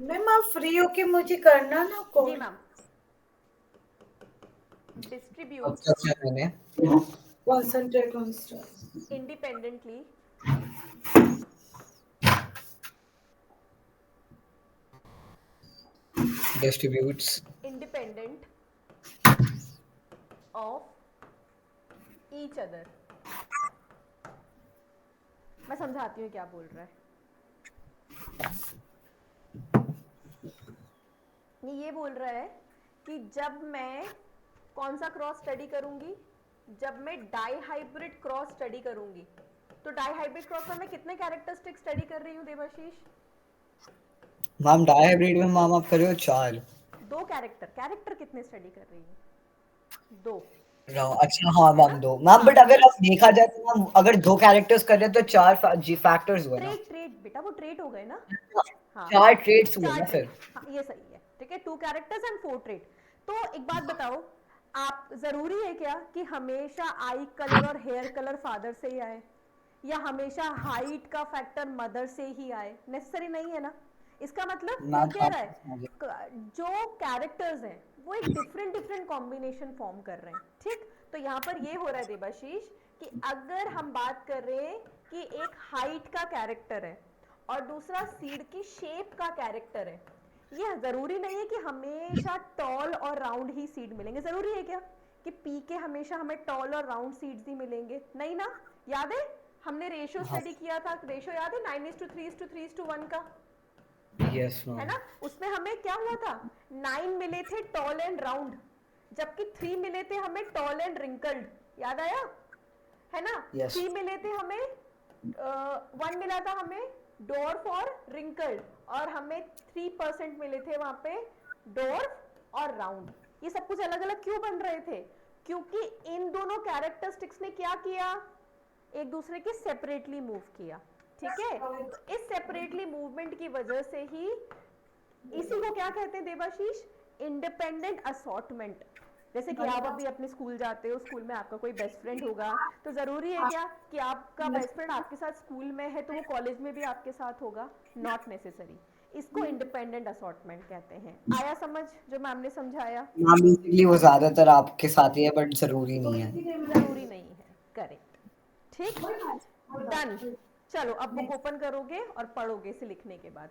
मैम आप फ्री हो के मुझे करना ना जी कॉल। मैम। डिस्ट्रीब्यूट अच्छा अच्छा मैंने concentrate on stars independently distributes independent of each other। मैं समझाती हूँ क्या बोल रहा है। ये बोल रहा है कि जब मैं कौन सा क्रॉस स्टडी करूंगी, जब मैं डाई हाइब्रिड क्रॉस स्टडी करूंगी, तो डाई हाइब्रिड क्रॉस में मैं कितने कैरेक्टरिस्टिक स्टडी कर रही हूँ देवाशीष? मैम डायहाइब्रिड में मैम आप कर रहे हो 4। 2 कैरेक्टर कितने स्टडी कर रही हूँ? 2। अच्छा हाँ मैम 2 मैम, बट अगर आप देखा जाए तो मैम अगर 2 कैरेक्टर्स कर रहे हैं तो 4 जी फैक्टर्स हुए ना। ट्रेट बेटा, वो ट्रेट हो गए ना। हाँ 4 ट्रेट्स हुए 4 ना फिर। ट्रेट, हाँ ये सही है, ठीक है। 2 कैरेक्टर्स एंड 4 ट्रेट। तो एक बात बताओ, आप जरूरी है क्या कि हमेशा आई कलर और हेयर कलर फादर से ही आए, या हमेशा हाइट का फैक्टर मदर से ही आए? नेसेसरी नहीं है ना। इसका मतलब ये मैम कह रहा है जो कैरेक्टर्स हैं वो एक डिफरेंट कॉम्बिनेशन फॉर्म कर रहे हैं, ठीक। तो यहाँ पर ये हो रहा है देवाशीष कि अगर हम बात कर रहे हैं कि एक हाइट का कैरेक्टर है और दूसरा सीड की शेप का कैरेक्टर है, ये जरूरी नहीं है कि हमेशा टॉल और राउंड ही सीड मिलेंगे। जरूरी है क्या कि पी के हमेशा हमें टॉल और राउंड सीड्स ही मिलेंगे? नहीं ना। याद है हमने रेशियो स्टडी किया था, रेशियो याद है 9:3:3:1 का, यस है मैम। ना। उसमें हमें क्या हुआ था, 9 मिले थे टॉल एंड राउंड, जबकि 3 मिले थे हमें टॉल एंड रिंकल्ड। याद आया है ना। Yes. 3 मिले थे हमें, 1 मिला था हमें डॉर्फ और रिंकल्ड, और हमें 3% मिले थे वहां पे डॉर्फ और राउंड। ये सब कुछ अलग अलग क्यों बन रहे थे? क्योंकि इन दोनों कैरेक्टरिस्टिक्स ने क्या किया, एक दूसरे के सेपरेटली मूव किया, ठीक है। तो इस सेपरेटली मूवमेंट की वजह से ही इसी को क्या कहते हैं देवाशीष, इंडिपेंडेंट असॉर्टमेंट। जैसे कि आप अभी अपने स्कूल जाते हो, स्कूल में आपका कोई बेस्ट फ्रेंड होगा, तो जरूरी है क्या कि आपका बेस्ट फ्रेंड आपके साथ स्कूल में है तो वो कॉलेज में भी आपके साथ होगा? Not necessary. इसको इंडिपेंडेंट असॉर्टमेंट कहते हैं। आया समझ जो मैम ने समझाया? मैम बेसिकली वो ज्यादातर आपके साथ ही है बट जरूरी नहीं है। जरूरी नहीं है, करेक्ट। ठीक, डन। चलो अब बुक ओपन करोगे और पढ़ोगे इसे लिखने के बाद।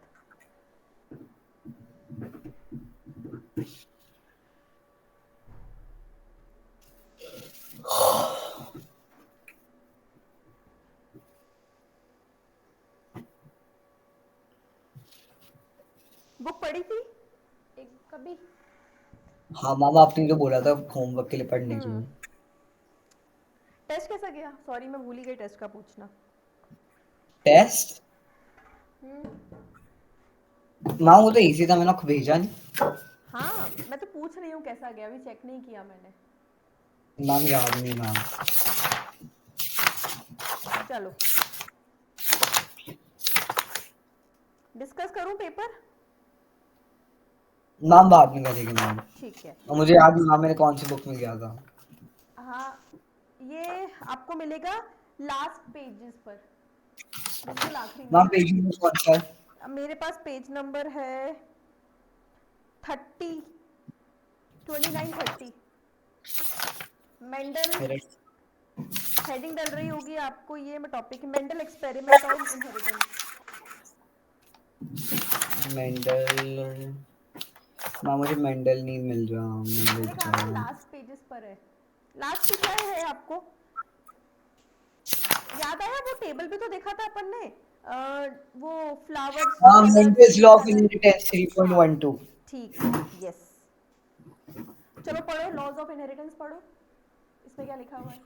बुक पढ़ी थी एक कभी? हाँ मैम आपने तो बोला था होमवर्क के लिए पढ़ने के लिए। टेस्ट कैसा गया? सॉरी मैं भूल ही गई टेस्ट का पूछना। टेस्ट मैम वो तो इजी था, मैंने आपको भेजा नहीं। हाँ मैं तो पूछ रही हूँ कैसा गया, अभी चेक नहीं किया मैंने। मैम याद नहीं मैम। चलो डिस्कस करूँ पेपर? मैम बाद में करेंगे मैम। ठीक है। और मुझे याद नहीं मैम मैंने कौन सी बुक में किया था। हाँ ये आपको मिलेगा लास्ट पेजेस पर, बिल्कुल आखिरी में। मैम पेज नंबर कौन सा है? अब मेरे पास पेज नंबर है 30, 29-30। मेंडल मेरा हेडिंग डल रही होगी आपको, ये मैं topic Mendel experiment on inheritance. Mendel. Ma'am मुझे मेंडल नहीं मिल रहा। मेंडल मैंने कहा था। ना लास्ट पेजेस पर है। लास्ट पे क्या है आपको याद आया? वो टेबल भी तो देखा था अपन ने, वो फ्लावर्स जो हाँ कलर्स मेंडल्स के लॉ ऑफ कलर। इनहेरिटेंस हाँ 3.12। ठीक है, यस। चलो पढ़ो लॉज ऑफ इनहेरिटेंस पढ़ो, इसमें क्या लिखा हुआ है?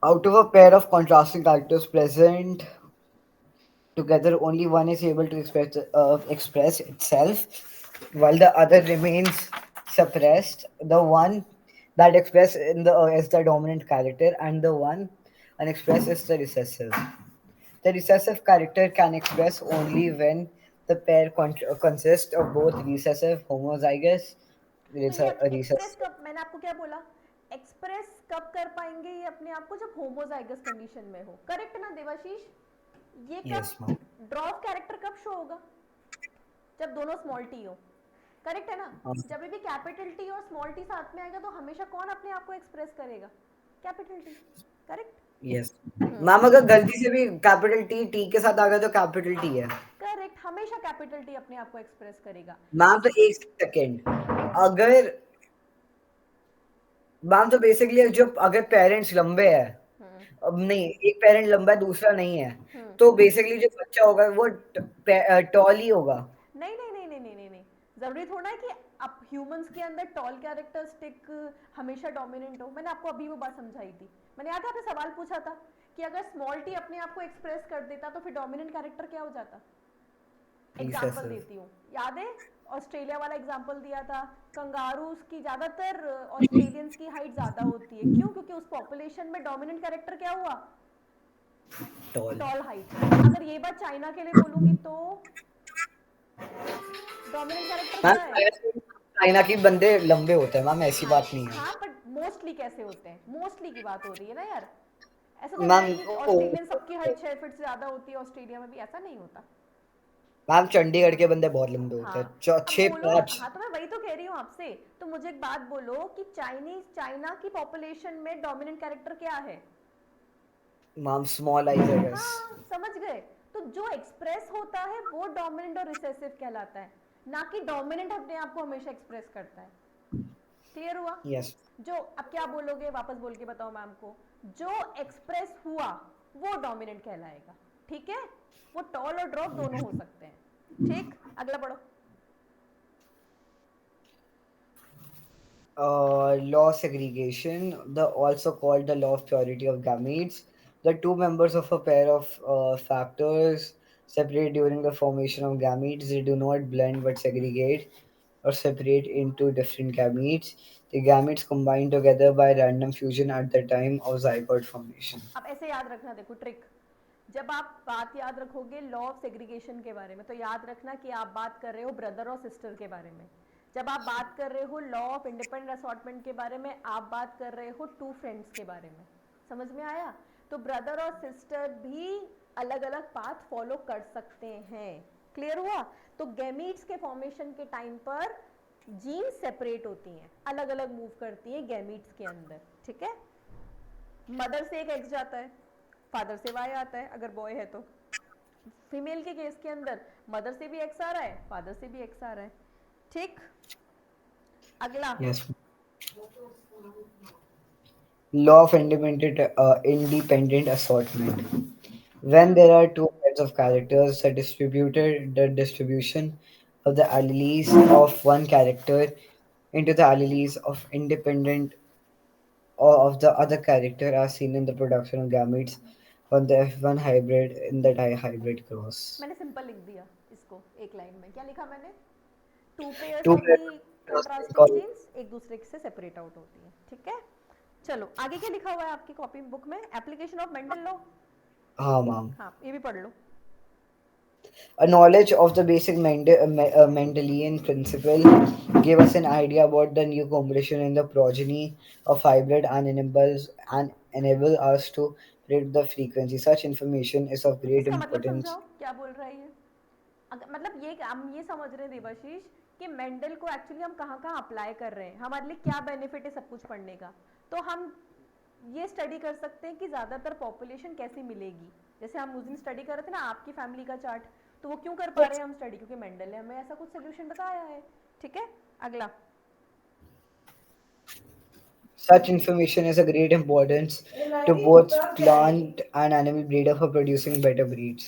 Out of a pair of contrasting characters present together, only one is able to express itself, while the other remains suppressed. The one that express in the is the dominant character, and the one unexpressed is the recessive. The recessive character can express only when the pair consists of both recessive homozygous तो ये अब express recessive. कब, मैंने आपको क्या बोला? Express कब कर पाएंगे ये अपने आप को? जब होमोजाइगस कंडीशन में हो, करेक्ट ना देवाशीष? ये कब Yes, ma'am. ड्रॉप कैरेक्टर कब शो होगा? जब दोनों स्मॉल टी हो, करेक्ट है ना? जब भी कैपिटल टी और स्मॉल टी साथ में आएगा तो हमेशा कौन अपने आप को एक्सप्रेस करेगा? Capital T, correct? Yes ma'am अगर गलती से भी कैपिटल टी टी के साथ आ गया तो कैपिटल टी है। करेक्ट, हमेशा कैपिटल टी अपने आप को एक्सप्रेस करेगा। मैम तो एक सेकेंड, अगर मैम तो बेसिकली जो अगर पेरेंट्स लंबे हैं, अब नहीं एक पेरेंट लंबा है दूसरा नहीं है, तो बेसिकली जो बच्चा होगा वो टॉल ही होगा। नहीं नहीं नहीं नहीं नहीं नहीं नहीं, जरूरी थोड़ा है कि अब ह्यूमंस के अंदर टॉल कैरेक्टरिस्टिक हमेशा डोमिनेंट हो। मैंने आपको अभी वो बात समझाई थी। मैंने याद है आपने सवाल पूछा था कि अगर स्मॉल टी अपने आप को एक्सप्रेस कर देता तो फिर डोमिनेंट कैरेक्टर क्या हो जाता? एग्जाम्पल देती हूँ, याद है? ऑस्ट्रेलिया वाला एग्जाम्पल दिया था। कंगारूस की ज्यादातर ऑस्ट्रेलियंस की हाइट ज्यादा होती है, क्यों? क्योंकि उस पॉपुलेशन में डोमिनेंट कैरेक्टर क्या हुआ? टॉल। टॉल हाइट है। अगर ये बात चाइना के लिए बोलूंगी तो डोमिनेंट कैरेक्टर क्या है? मैम चाइना की बंदे लंबे होते हैं मैम, ऐसी हाँ बात नहीं है। हाँ, बट मोस्टली कैसे होते हैं? मोस्टली की बात हो रही है ना यार। ऐसा थोड़ा मैम है कि ऑस्ट्रेलियन सबकी हाइट 6 फीट से ज्यादा होती है, ऑस्ट्रेलिया में भी ऐसा नहीं होता। मैम चंडीगढ़ के बंदे बहुत लंबे होते हाँ हैं, अब छः बोलो, पाँच। हाँ तो मैं वही तो कह रही हूँ आपसे। तो मुझे एक बात बोलो कि चाइना की पॉपुलेशन में डोमिनेंट कैरेक्टर क्या है? Ma'am small eyes I guess. हाँ समझ गए। तो जो एक्सप्रेस होता है वो डोमिनेंट और रिसेसिव कहलाता है, ना कि डोमिनेंट अपने आप को हमेशा एक्सप्रेस करता है। क्लियर हुआ? यस जो अब क्या बोलोगे, वापस बोल के बताओ मैम को। जो एक्सप्रेस हुआ वो डोमिनेंट कहलाएगा, ठीक है? वो टॉल और ड्रॉप दोनों हो सकते हैं। ठीक, अगला पढ़ो। law segregation, the also called the law of purity of gametes. The two members of a pair of factors separate during the formation of gametes. They do not blend but segregate or separate into different gametes. The gametes combine together by random fusion at the time of zygote formation. अब ऐसे याद रखना, देखो trick. जब आप बात याद रखोगे लॉ ऑफ सेग्रीगेशन के बारे में, तो याद रखना कि आप बात कर रहे हो ब्रदर और सिस्टर के बारे में। जब आप बात कर रहे हो लॉ ऑफ इंडिपेंडेंट असॉर्टमेंट के बारे में, आप बात कर रहे हो टू फ्रेंड्स के बारे में। समझ में आया? तो ब्रदर और सिस्टर भी अलग अलग पाथ फॉलो कर सकते हैं, क्लियर हुआ? तो गैमीट्स के फॉर्मेशन के टाइम पर जीन सेपरेट होती हैं, अलग अलग मूव करती हैं गैमीट्स के अंदर, ठीक है? मदर से एक एक्स जाता है, फादर से वाई आता है अगर बॉय है तो। फीमेल के केस के अंदर मदर से भी एक्स आ रहा है, फादर से भी एक्स आ रहा है, ठीक? अगला Yes. Law of independent assortment. When there are two sets of characters, the distribution of the alleles of one character into the alleles of independent or of the other character are seen in the production of gametes on the F1 hybrid in the dihybrid cross. मैंने simple लिख दिया इसको एक line में। क्या लिखा मैंने? Two pairs Two of the pairs contrasting called genes एक दूसरे से सेपरेट आउट होती है, ठीक है? चलो आगे क्या लिखा हुआ है आपकी कॉपी बुक में? Application of Mendel law. हाँ ma'am. हाँ, ये भी पढ़ लो। A knowledge of the basic Mendelian principle gave us an idea about the new combination in the progeny of hybrid and enable us to predict the frequency. Such information is of great इसका मतलब importance. समझाओ क्या बोल रहा है ये? मतलब ये हम ये समझ रहे हैं देवाशीष कि मेंडल को एक्चुअली हम कहाँ कहाँ अप्लाई कर रहे हैं, हमारे लिए क्या बेनिफिट है सब कुछ पढ़ने का। तो हम ये स्टडी कर सकते हैं कि ज़्यादातर पॉपुलेशन कैसी मिलेगी। जैसे हम उस दिन स्टडी कर रहे थे ना आपकी फैमिली का चार्ट, तो वो क्यों कर पा रहे हैं हम स्टडी? क्योंकि मेंडल ने हमें ऐसा कुछ सोल्यूशन बताया है, ठीक है? अगला Such information is of great importance to both plant and animal breeder for producing better breeds.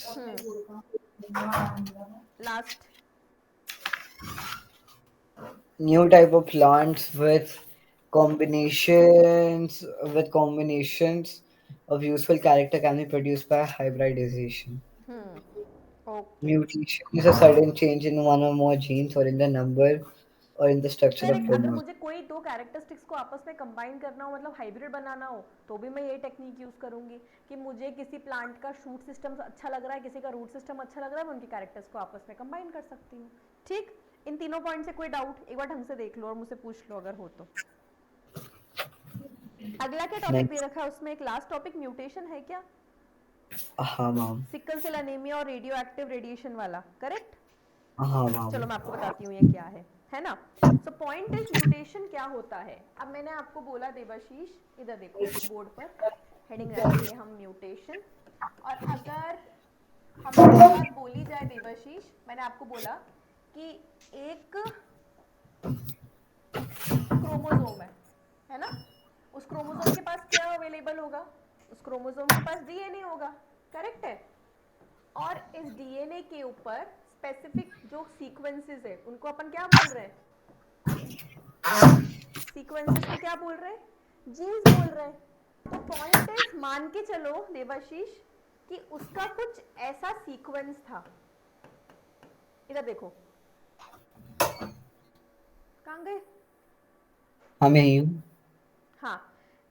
Last New type of plants combinations of useful character can be produced by hybridization. Okay, Mutation is a sudden change in one or more genes or in the number or in the structure of correct. अगर chromosomes. मुझे कोई दो characteristics को आपस में combine करना हो, मतलब हाइब्रिड बनाना हो, तो भी मैं ये टेक्निक यूज़ करूंगी कि मुझे किसी प्लांट का शूट सिस्टम अच्छा लग रहा है, किसी का रूट सिस्टम अच्छा लग रहा है, मैं उनके कैरेक्टर्स को आपस में कंबाइन कर सकती हूँ, ठीक? इन तीनों पॉइंट से कोई डाउट एक बार ढंग से देख लो और मुझसे पूछ लो अगर हो तो। अगला क्या टॉपिक दे Next. रखा है उसमें? एक लास्ट टॉपिक म्यूटेशन है क्या? Ma'am. सिकल सेल एनीमिया और रेडियो एक्टिव रेडिएशन वाला, करेक्ट? चलो Ma'am. मैं आपको बताती हूँ ये क्या है ना? सो पॉइंट इज म्यूटेशन क्या होता है। अब मैंने आपको बोला देवाशीष, इधर देखो बोर्ड पर हेडिंग रखेंगे हम म्यूटेशन। और अगर हमसे ये बात बोली जाए देवाशीष, मैंने आपको बोला कि एक क्रोमोसोम है ना? उस क्रोमोसोम के पास क्या अवेलेबल होगा? उस क्रोमोसोम के पास डीएनए होगा, करेक्ट है? और इस डीएनए के ऊपर स्पेसिफिक जो सीक्वेंसेस है उनको अपन क्या बोल रहे हैं? सीक्वेंसेस को क्या बोल रहे हैं? जीन्स बोल रहे हैं। तो पॉइंट इज, मान के चलो देवाशीष कि उसका कुछ ऐसा सीक्वेंस था, इधर देखो, कहाँ गए? मैं ही हूँ. हाँ,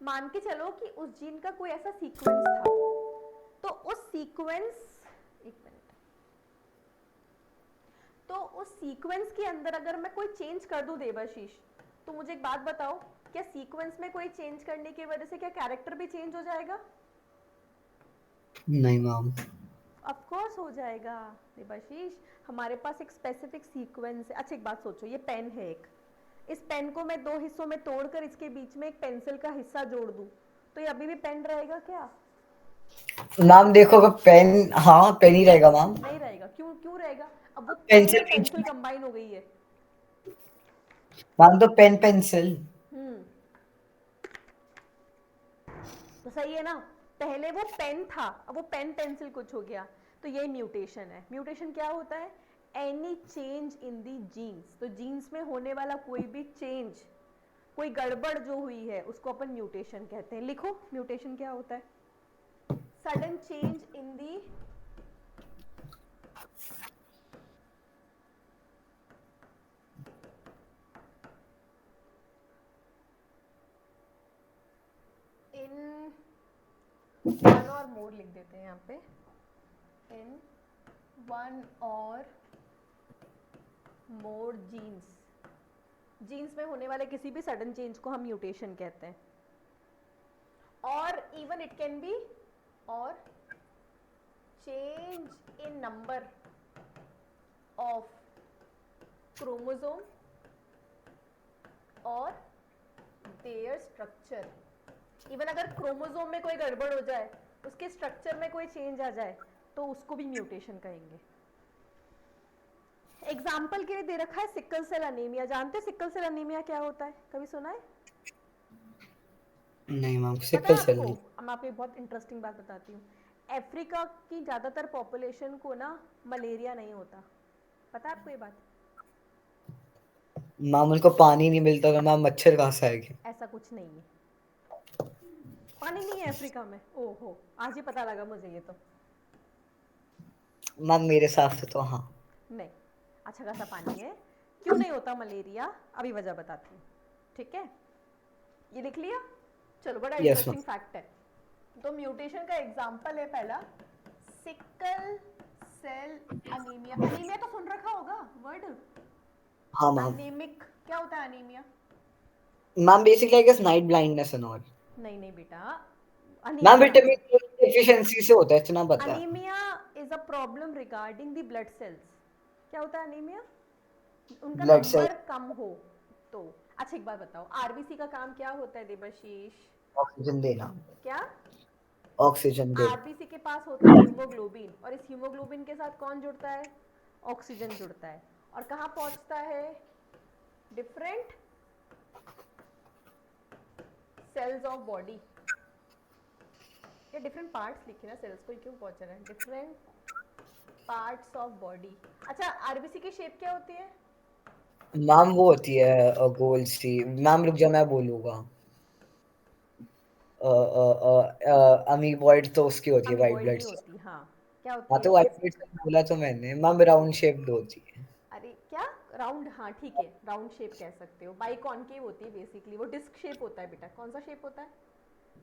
मान के चलो कि उस जीन का कोई ऐसा सीक्वेंस था, तो उस सीक्वेंस, एक मिनट, तो उस सीक्वेंस के अंदर अगर मैं कोई चेंज कर दूं देवाशीष, तो मुझे एक बात बताओ, क्या सीक्वेंस में कोई चेंज करने की वजह से क्या कैरेक्टर भी चेंज हो जाएगा? नहीं मैम. ऑफ कोर्स हो जाएगा देवाशीष, हमारे पास एक स्पेसिफिक सीक्वेंस है। अच्छा एक बात सोचो, ये पेन है एक, इस पेन को मैं दो हिस्सों में तोड़कर इसके बीच में एक पेंसिल का हिस्सा जोड़ दूं, तो ये अभी भी पेन रहेगा क्या? मैम देखो अगर पेन, हाँ पेन ही रहेगा मैम. नहीं रहेगा। क्यों क्यों रहेगा? अब वो पेन पेंसिल और पेंसिल कंबाइन हो गई है। मैम तो पेन पेंसिल. हम्म, तो सही है ना? पहले वो पेन था, अब वो पेन पेंसिल कुछ हो गया, तो ये म्यूटेशन है। म्यूटेशन क्या होता है? Any change in the genes. तो जीन्स में होने वाला कोई भी चेंज, कोई गड़बड़ जो हुई है, उसको अपन म्यूटेशन कहते हैं। लिखो म्यूटेशन क्या होता है? Sudden change in the in one और मोर, लिख देते हैं यहाँ पे, इन वन और मोर जीन्स। जीन्स में होने वाले किसी भी सडन चेंज को हम म्यूटेशन कहते हैं। और इवन इट कैन बी और change in number of chromosome और देयर स्ट्रक्चर। इवन अगर क्रोमोसोम में कोई गड़बड़ हो जाए, उसके स्ट्रक्चर में कोई चेंज आ जाए, तो उसको भी म्यूटेशन कहेंगे। एग्जाम्पल के लिए दे रखा है सिकल सेल अनीमिया। जानते हो सिकल सेल अनीमिया क्या होता है? कभी सुना है? नहीं मैम, पता है सिकल सेल आपको? नहीं। मैं आपको एक बहुत इंटरेस्टिंग बात बताती हूँ। अफ्रीका की ज़्यादातर पॉपुलेशन को ना मलेरिया नहीं होता। पता है आपको ये बात? मैम उनको पानी नहीं मिलता तो मैम मच्छर कहाँ से आएंगे? ऐसा कुछ नहीं है, पानी नहीं है अफ्रीका में। ओहो, आज ही पता लगा मुझे ये तो। मैम मेरे हिसाब से तो हाँ। नहीं, अच्छा खासा पानी है। क्यों नहीं होता मलेरिया? अभी वजह बताती हूँ, ठीक है? ये लिख लिया? चलो, बड़ा यस मैम। इंटरेस्टिंग फैक्ट है। तो म्यूटेशन का एग्जाम्पल है पहला, सिकल सेल अनीमिया। अनीमिया तो सुन रखा होगा वर्ड। हाँ मैम। अनीमिक क्या होता है anaemia? Ma'am basically I guess night blindness and all. नहीं नहीं बेटा, मैम अनीमिया। विटामिन डेफिशिएंसी से होता है, इतना पता है। Anaemia is a problem regarding the blood cells. क्या होता है अनीमिया? उनका ब्लड सेल। नंबर कम हो तो। अच्छा एक बात बताओ, आरबीसी का काम क्या होता है देबाशीष? ऑक्सीजन देना। क्या? ऑक्सीजन दे। आरबीसी के पास होता है हीमोग्लोबिन, और इस हीमोग्लोबिन के साथ कौन जुड़ता है? ऑक्सीजन जुड़ता है। और कहाँ पहुंचता है? Different cells of body. या डिफरेंट पार्ट्स लिखे ना, सेल्स को क्यों पहुंच रहा है? Different parts of body. अच्छा, आरबीसी की शेप क्या होती है? मैम वो होती है गोल सी। मैम रुक जा, मैं बोलूंगा। अमीबॉइड तो उसकी होती है, वाइट अमीबॉइड ब्लड नहीं सेल। होती, हाँ। क्या हाँ होती तो है? वाइट ब्लड सेल बोला तो मैंने मैम, राउंड शेप्ड होती है। अरे क्या? राउंड, हाँ ठीक है, राउंड शेप कह सकते हो। बाई कॉनकेव होती है बेसिकली, वो डिस्क शेप होता है बेटा। कौन सा शेप होता है?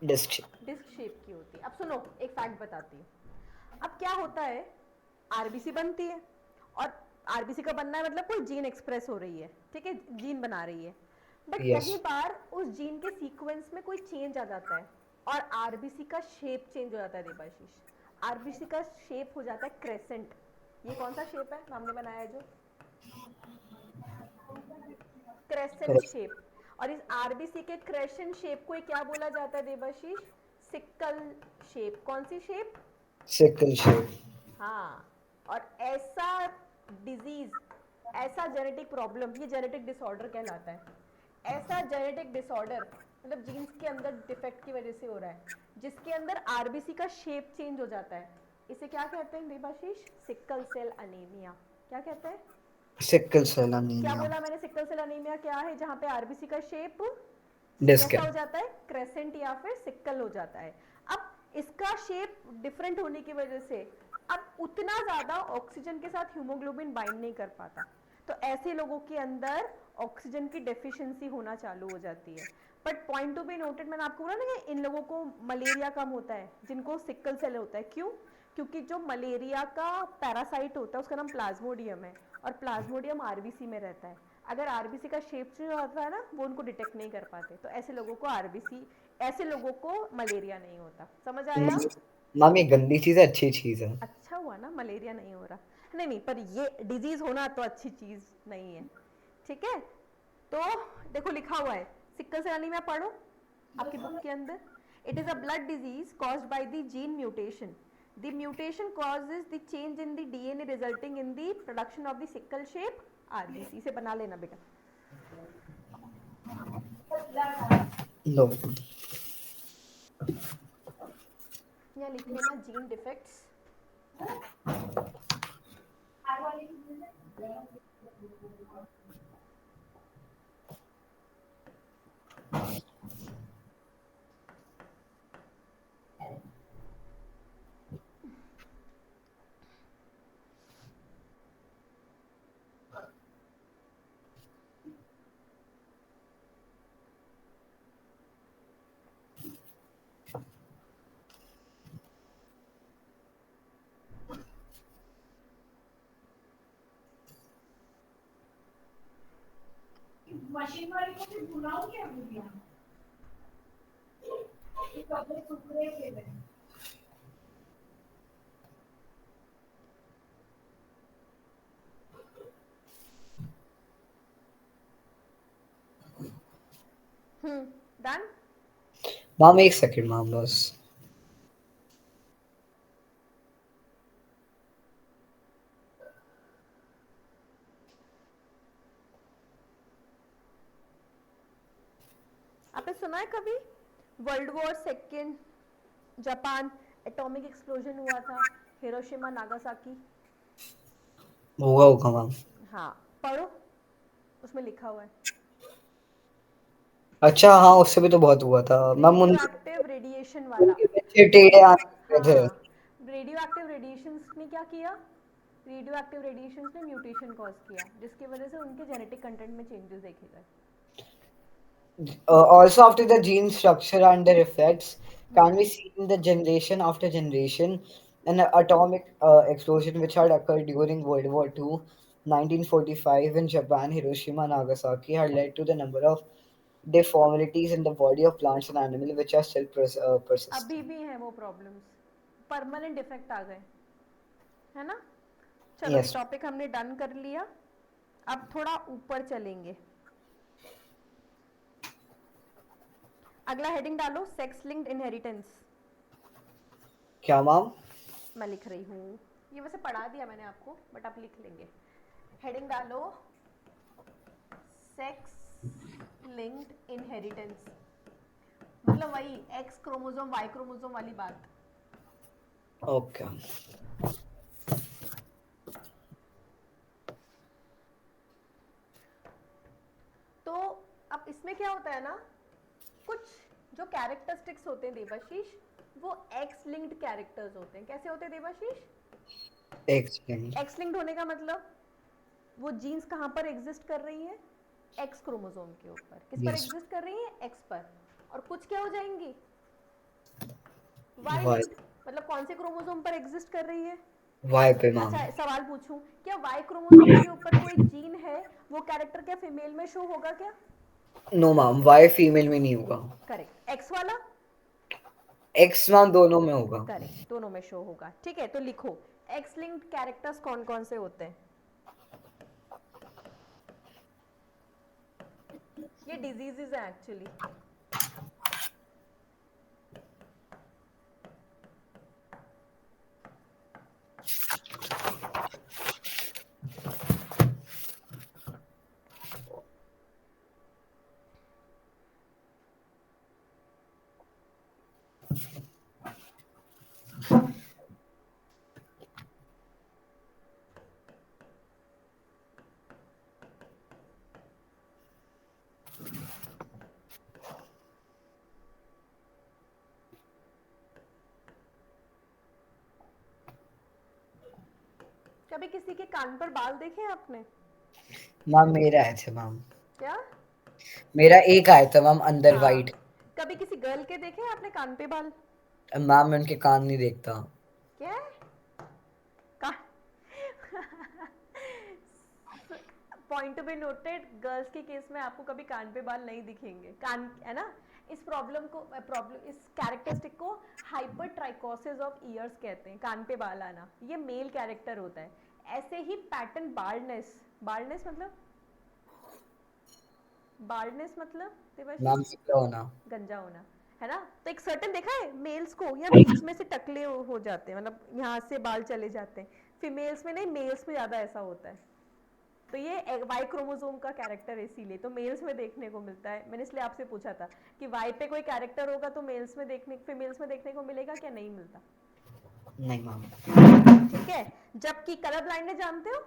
डिस्क। डिस्क शेप की होती है। अब सुनो, एक फैक्ट बताती हूँ। अब क्या होता है, आरबीसी बनती है, और आरबीसी का बनना है मतलब कोई जीन एक्सप्रेस हो रही है, ठीक है, जीन बना रही है। But yes. कहीं बार उस जीन के सीक्वेंस में कोई चेंज आ जाता है, और आरबीसी का शेप चेंज हो जाता है देबाशीष। आरबीसी का शेप हो जाता है क्रेसेंट। ये कौन सा शेप है हमने बनाया है जो? Crescent shape. और इस आरबीसी के क्रेसेंट शेप को क्या बोला जाता है देबाशीष? Sickle shape. कौन सी शेप? Sickle shape. हाँ। और ऐसा डिजीज, ऐसा जेनेटिक प्रॉब्लम, ये जेनेटिक डिसऑर्डर कहलाता है। ऐसा जेनेटिक डिसऑर्डर मतलब जीन्स के अंदर डिफेक्ट की वजह से हो रहा है, जिसके अंदर आरबीसी का शेप चेंज हो जाता है। इसे क्या कहते हैं देबाशीष? Sickle cell anaemia. क्या कहते हैं? सिकल सेल क्या अनीमिया। बोला मैंने? सिकल सेल अनीमिया क्या है? जहां पे आरबीसी का शेप डिस्क कैसा है। हो जाता है? क्रेसेंट या फिर सिक्कल हो जाता है। अब इसका शेप डिफरेंट होने की वजह से अब उतना ज्यादा ऑक्सीजन के साथ हीमोग्लोबिन बाइंड नहीं कर पाता, तो ऐसे लोगों के अंदर ऑक्सीजन की डेफिशिएंसी होना चालू हो जाती है। But point to be noted, मैंने आपको बोला ना कि इन लोगों को मलेरिया कम होता है जिनको सिक्कल सेल होता है। क्यों? क्योंकि जो मलेरिया का पैरासाइट होता है उसका नाम प्लाज्मोडियम है, और प्लाज्मोडियम आरबीसी में रहता है। अगर आरबीसी का शेप चेंज होता है ना, वो उनको डिटेक्ट नहीं कर पाते, तो ऐसे लोगों को आरबीसी, ऐसे लोगों को मलेरिया नहीं होता। समझ आया? मैम ये गंदी चीज है, अच्छी चीज है। अच्छा हुआ ना मलेरिया नहीं हो रहा। नहीं नहीं, पर ये डिजीज होना तो अच्छी चीज नहीं है, ठीक है? तो देखो लिखा हुआ है, सिक्कल सेल एनीमिया पढ़ो आपकी बुक के अंदर। It is a blood disease caused by the gene mutation. The mutation causes the change in the DNA resulting in the production of the sickle shape RBC. इसे बना लेना बेटा। No. या लिख लेना जीन डिफेक्ट्स। मशीन वाली को भी बुलाऊं क्या भैया? ये कपड़े सूख रहे थे। मैम एक सेकंड मैम बस। आपने सुना है कभी world war second, Japan atomic explosion हुआ था, हिरोशिमा नागासाकी? होगा मैम। हाँ, पढ़ो, उसमें लिखा हुआ है। अच्छा हाँ, उससे भी तो बहुत हुआ था मैम। रेडियो उनके एक्टिव रेडिएशन वाला। बच्चे टेढ़े आने लगे थे। हाँ, रेडियो एक्टिव रेडिएशंस ने क्या किया? रेडियो एक्टिव रेडिएशंस ने म्यूटेशन कॉज किया, जिसकी वजह से उनके जेनेटिक कंटेंट में चेंजेस देखे गए। Also, after the gene structure and their effects, can be seen the generation after generation. An atomic explosion which had occurred during World War II, 1945, in Japan, Hiroshima, and Nagasaki, had led to the number of deformities in the body of plants and animals which are still अभी persisting. भी हैं वो problems, permanent effect आ गए, है ना? चलो, ये Yes. Topic हमने डन कर लिया। अब थोड़ा ऊपर चलेंगे। अगला हेडिंग डालो, सेक्स लिंक्ड इनहेरिटेंस। क्या मैम? मैं लिख रही हूँ, ये वैसे पढ़ा दिया मैंने आपको, बट आप लिख लेंगे। हेडिंग डालो, सेक्स लिंक्ड इनहेरिटेंस। मतलब वही एक्स क्रोमोसोम वाई क्रोमोसोम वाली बात। Okay. तो अब इसमें क्या होता है ना, कुछ जो कैरेक्टरिस्टिक्स होते हैं देवाशीष, वो एक्स लिंक्ड कैरेक्टर्स होते हैं। कैसे होते हैं देवाशीष? Explain. एक्स लिंक्ड होने का मतलब वो जीन्स कहाँ पर एग्जिस्ट कर रही है? एक्स क्रोमोसोम के ऊपर। किस पर Yes. एग्जिस्ट कर रही है? एक्स पर। और कुछ क्या हो जाएंगी? Y Why? लिंक्ड। मतलब कौन से क्रोमोसोम पर एग्जिस्ट कर रही है? Why पे मैम? अच्छा, सवाल पूछूं, क्या वाई क्रोमोसोम के ऊपर कोई जीन है, वो कैरेक्टर क्या फीमेल में शो होगा क्या? नो मैम, वाई फीमेल में नहीं होगा। करेक्ट। एक्स वाला? एक्स मैम दोनों में होगा। करेक्ट, दोनों में शो होगा। ठीक है, तो लिखो एक्स लिंक्ड कैरेक्टर्स कौन कौन से होते हैं। ये डिजीजेज हैं एक्चुअली। कभी किसी के कान पर बाल देखे हैं आपने? मैम मेरा आए थे मैम। क्या? मेरा एक आया था मैम अंदर हाँ। वाइट। कभी किसी गर्ल के देखे हैं आपने कान पे बाल? मैम मैं उनके कान नहीं देखता। क्या? का point to be noted, girls के केस में आपको कभी कान पे बाल नहीं दिखेंगे। कान, है ना? इस प्रॉब्लम, इस कैरेक्टरिस्टिक को हाइपर ट्राइकोसिस ऑफ ईयर्स कहते हैं, कान पे बाल आना। ये मेल कैरेक्टर होता है। ऐसे ही पैटर्न बाल्डनेस, बाल्डनेस मतलब, बाल्डनेस मतलब मैम देवाशीष, क्या होना? गंजा होना, है ना? तो एक सर्टन देखा है मेल्स को, या बीच में से टकले हो जाते हैं, मतलब यहाँ से बाल चले जाते हैं। फीमेल्स में नहीं, मेल्स में ज़्यादा ऐसा होता है। तो ये वाई क्रोमोसोम का कैरेक्टर है, इसीलिए तो मेल्स में देखने को मिलता है। मैंने इसलिए आपसे पूछा था कि वाई पे कोई कैरेक्टर होगा तो मेल्स में देखने, फीमेल्स में देखने को मिलेगा क्या? नहीं मिलता। नहीं मैम। ठीक है। जबकि कलर ब्लाइंडनेस जानते हो,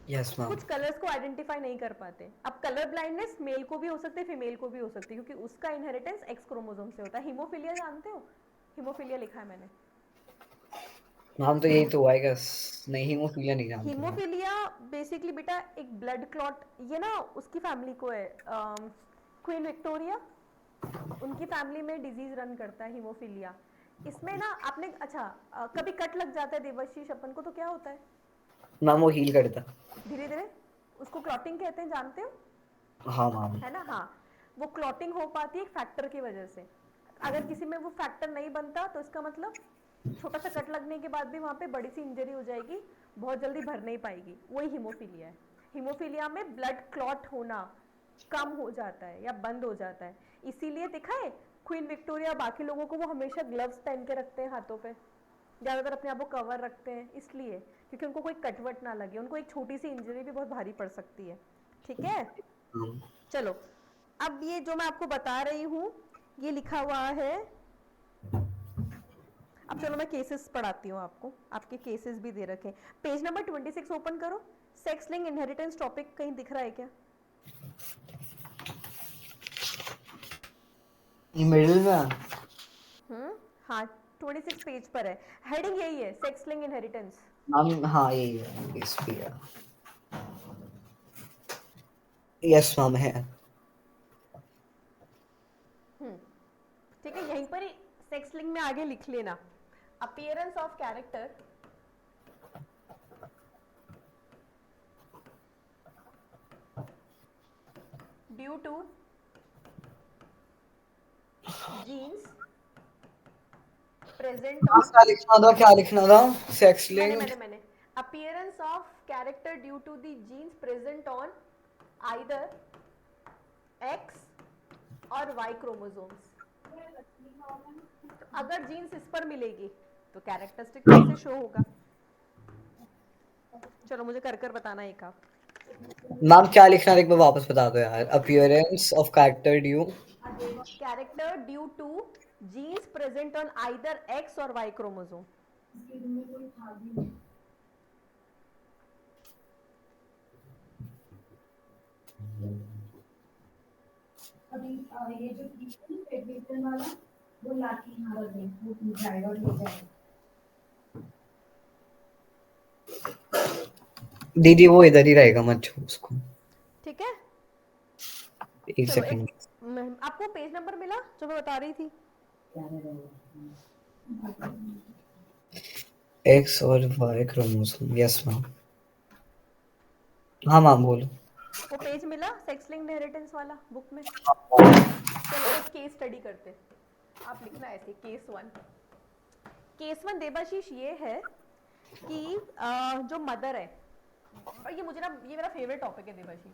यस मैम। कुछ कलर्स को आइडेंटिफाई नहीं कर पाते। अब कलर ब्लाइंडनेस मेल को भी हो सकती है, फीमेल को भी हो सकती है, क्योंकि उसका इनहेरिटेंस एक्स क्रोमोसोम से होता है। हीमोफीलिया जानते हो? हीमोफीलिया लिखा है मैंने। मैम तो यही तो हुआ है गस। नहीं हीमोफीलिया नहीं जानते मैम। हीमोफीलिया बेसिकली बेटा एक ब्लड क्लॉट, ये ना उसकी फैमिली को है, क्वीन विक्टोरिया, उनकी फैमिली में डिजीज रन करता है हीमोफीलिया। इसमें ना आपने, अच्छा, कभी कट लग जाता है देवाशीष अपन को, तो क्या होता है? मैम वो हील करता। धीरे धीरे, उसको क्लॉटिंग कहते हैं, जानते हो? हाँ मैम। है ना? हाँ, वो क्लॉटिंग हो पाती है एक फैक्टर की वजह से। अगर किसी में वो फैक्टर नहीं बनता तो इसका मतलब छोटा सा कट लगने के बाद भी वहाँ पे बड़ी सी इंजरी हो जाएगी, बहुत जल्दी भर नहीं पाएगी। वही हीमोफीलिया है। हीमोफीलिया में ब्लड क्लॉट होना कम हो जाता है या बंद हो जाता है। इसीलिए दिखा है क्वीन विक्टोरिया बाकी लोगों को वो हमेशा ग्लव्स पहन के रखते हैं हाथों पे, ज़्यादातर अपने आप को कवर रखते हैं इसलिए, क्योंकि उनको कोई कटवट ना लगे, उनको एक छोटी सी इंजरी भी बहुत भारी पड़ सकती है। ठीक है, चलो अब ये जो मैं आपको बता रही हूँ ये लिखा हुआ है। अब चलो मैं केसेस पढ़ाती हूँ आपको, आपके केसेस भी दे रखे हैं। पेज नंबर 26 ओपन करो। सेक्स लिंक इनहेरिटेंस टॉपिक कहीं दिख रहा है क्या? मिडिल में। हाँ 26 पेज पर है, हेडिंग यही है, सेक्स लिंक इनहेरिटेंस। मैम हाँ यही है, इस पे है। यस मैम है। ठीक है, यहीं पर ही सेक्स लिंक में आगे लिख लेना, appearance of character due to genes present हाँ, ऑन, क्या लिखना था, क्या लिखना था? सेक्स मैंने लिंक। मैंने मैंने appearance of character due to the genes present on either X और वाई क्रोमोसोम्स। तो अगर जीन्स इस पर मिलेगी तो कैरेक्टरिस्टिक तो ऐसे शो होगा। चलो मुझे कर कर बताना एक आप। मैम क्या लिखना था, एक बार वापस बता दो यार। Appearance of character due character due to genes present on either X और वाई क्रोमोसोम। अभी ये जो फेडरेशन वाला वो लाके यहाँ रख दें, वो जाएगा और ले जाएगा। दीदी वो इधर ही रहेगा, मत छू उसको। ठीक है, एक चलो सेकंड। आपको पेज नंबर मिला जो मैं बता रही थी? एक्स और वाई क्रोमोसोम, यस मैम। हाँ मैम बोलो। वो पेज मिला सेक्स लिंक इनहेरिटेंस वाला बुक में? चलो एक केस स्टडी करते, आप लिखना ऐसे केस 1। केस 1 देबाशीष ये है कि जो मदर है, और ये मुझे ना ये मेरा फेवरेट टॉपिक है देबाशीष।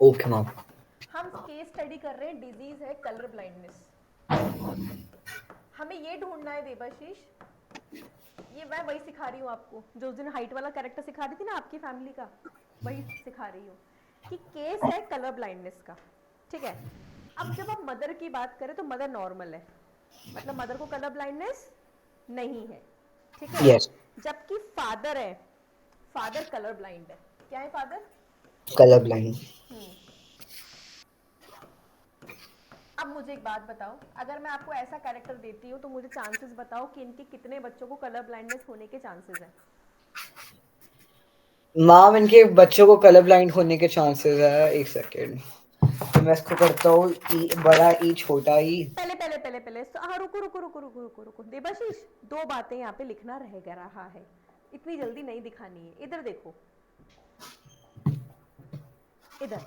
Okay ma'am. हम केस स्टडी कर रहे हैं, डिजीज है कलर ब्लाइंडनेस। हमें ये ढूंढना है देबाशीष, ये मैं वही सिखा रही हूँ आपको जो उस दिन हाइट वाला कैरेक्टर सिखा रही थी ना आपकी फैमिली का, वही सिखा रही हूँ कि केस है कलर ब्लाइंडनेस का। ठीक है, अब जब हम मदर की बात करें तो मदर नॉर्मल है, मतलब मदर को कलर ब्लाइंडनेस नहीं है। ठीक है, यस। जबकि फादर है, फादर कलर ब्लाइंड है। क्या है फादर? Colour blind. अब मुझे एक बात बताओ, अगर मैं आपको ऐसा कैरेक्टर देती हूँ तो मुझे चांसेस बताओ कि इनके कितने बच्चों को कलर ब्लाइंडनेस होने के चांसेस हैं? मैम इनके बच्चों को कलर ब्लाइंड होने के चांसेस है, एक सेकेंड तो मैं इसको करता हूँ, ई बड़ा ई छोटा ई। पहले पहले पहले पहले हाँ रुको रुको रुको रुको रुको रुको देबाशीष, दो बातें यहाँ पे लिखना रह रहा है, इतनी जल्दी नहीं दिखानी है। इधर देखो, इधर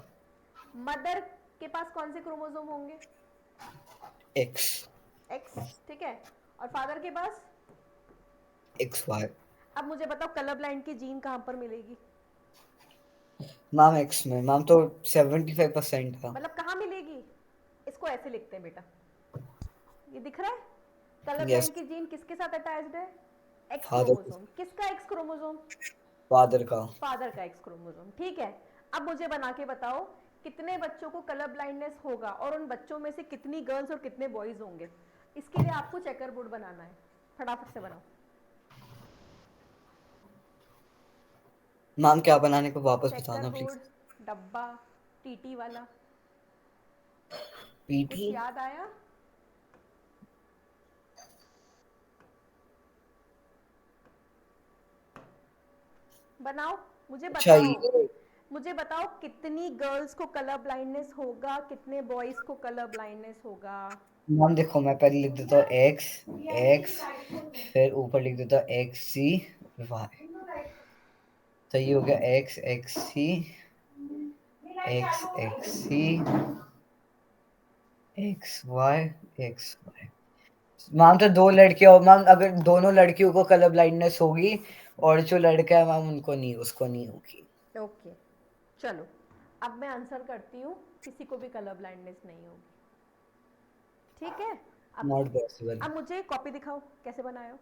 मदर के पास कौन से क्रोमोसोम होंगे? एक्स। एक्स, ठीक है, और फादर के पास एक्स वाई। अब मुझे बताओ कलर ब्लाइंड की जीन कहाँ पर मिलेगी? मैम एक्स में मैम तो 75% था। मतलब कहाँ मिलेगी? इसको ऐसे लिखते हैं बेटा, ये दिख रहा है कलर यस। ब्लाइंड की जीन किसके साथ अटैच्ड है? X father. क्रोमोसोम। किसका एक्स क्रोमोसोम? फादर का। फादर का एक्स क्रोमोसोम। ठीक है, अब मुझे बना के बताओ कितने बच्चों को कलर ब्लाइंडनेस होगा और उन बच्चों में से कितनी गर्ल्स और कितने बॉयज होंगे। इसके लिए आपको चेकर बोर्ड बनाना है, फटाफट से बनाओ। मैम क्या बनाने को वापस चेकर बताना प्लीज। बोर्ड, डब्बा, टीटी वाला, पीटी। कुछ याद आया? बनाओ, मुझे अच्छा बताओ, ये। मुझे बताओ कितनी गर्ल्स को कलर ब्लाइंडनेस होगा, कितने बॉयज को कलर ब्लाइंडनेस होगा? मैम देखो मैं पहले लिख देता हूँ एक्स एक्स, फिर ऊपर लिख देता हूँ एक्स सी वाई। तो ये हो गया X X C X X C X Y X Y. Ma'am तो दो लड़के और मैम अगर दोनों लड़कियों को कलर ब्लाइंडनेस होगी और जो लड़का है मैम उनको नहीं, उसको नहीं होगी। ओके, चलो अब मैं आंसर करती हूँ, किसी को भी कलर ब्लाइंडनेस नहीं होगी, ठीक है। Not possible. अब मुझे कॉपी दिखाओ कैसे बनाए हो।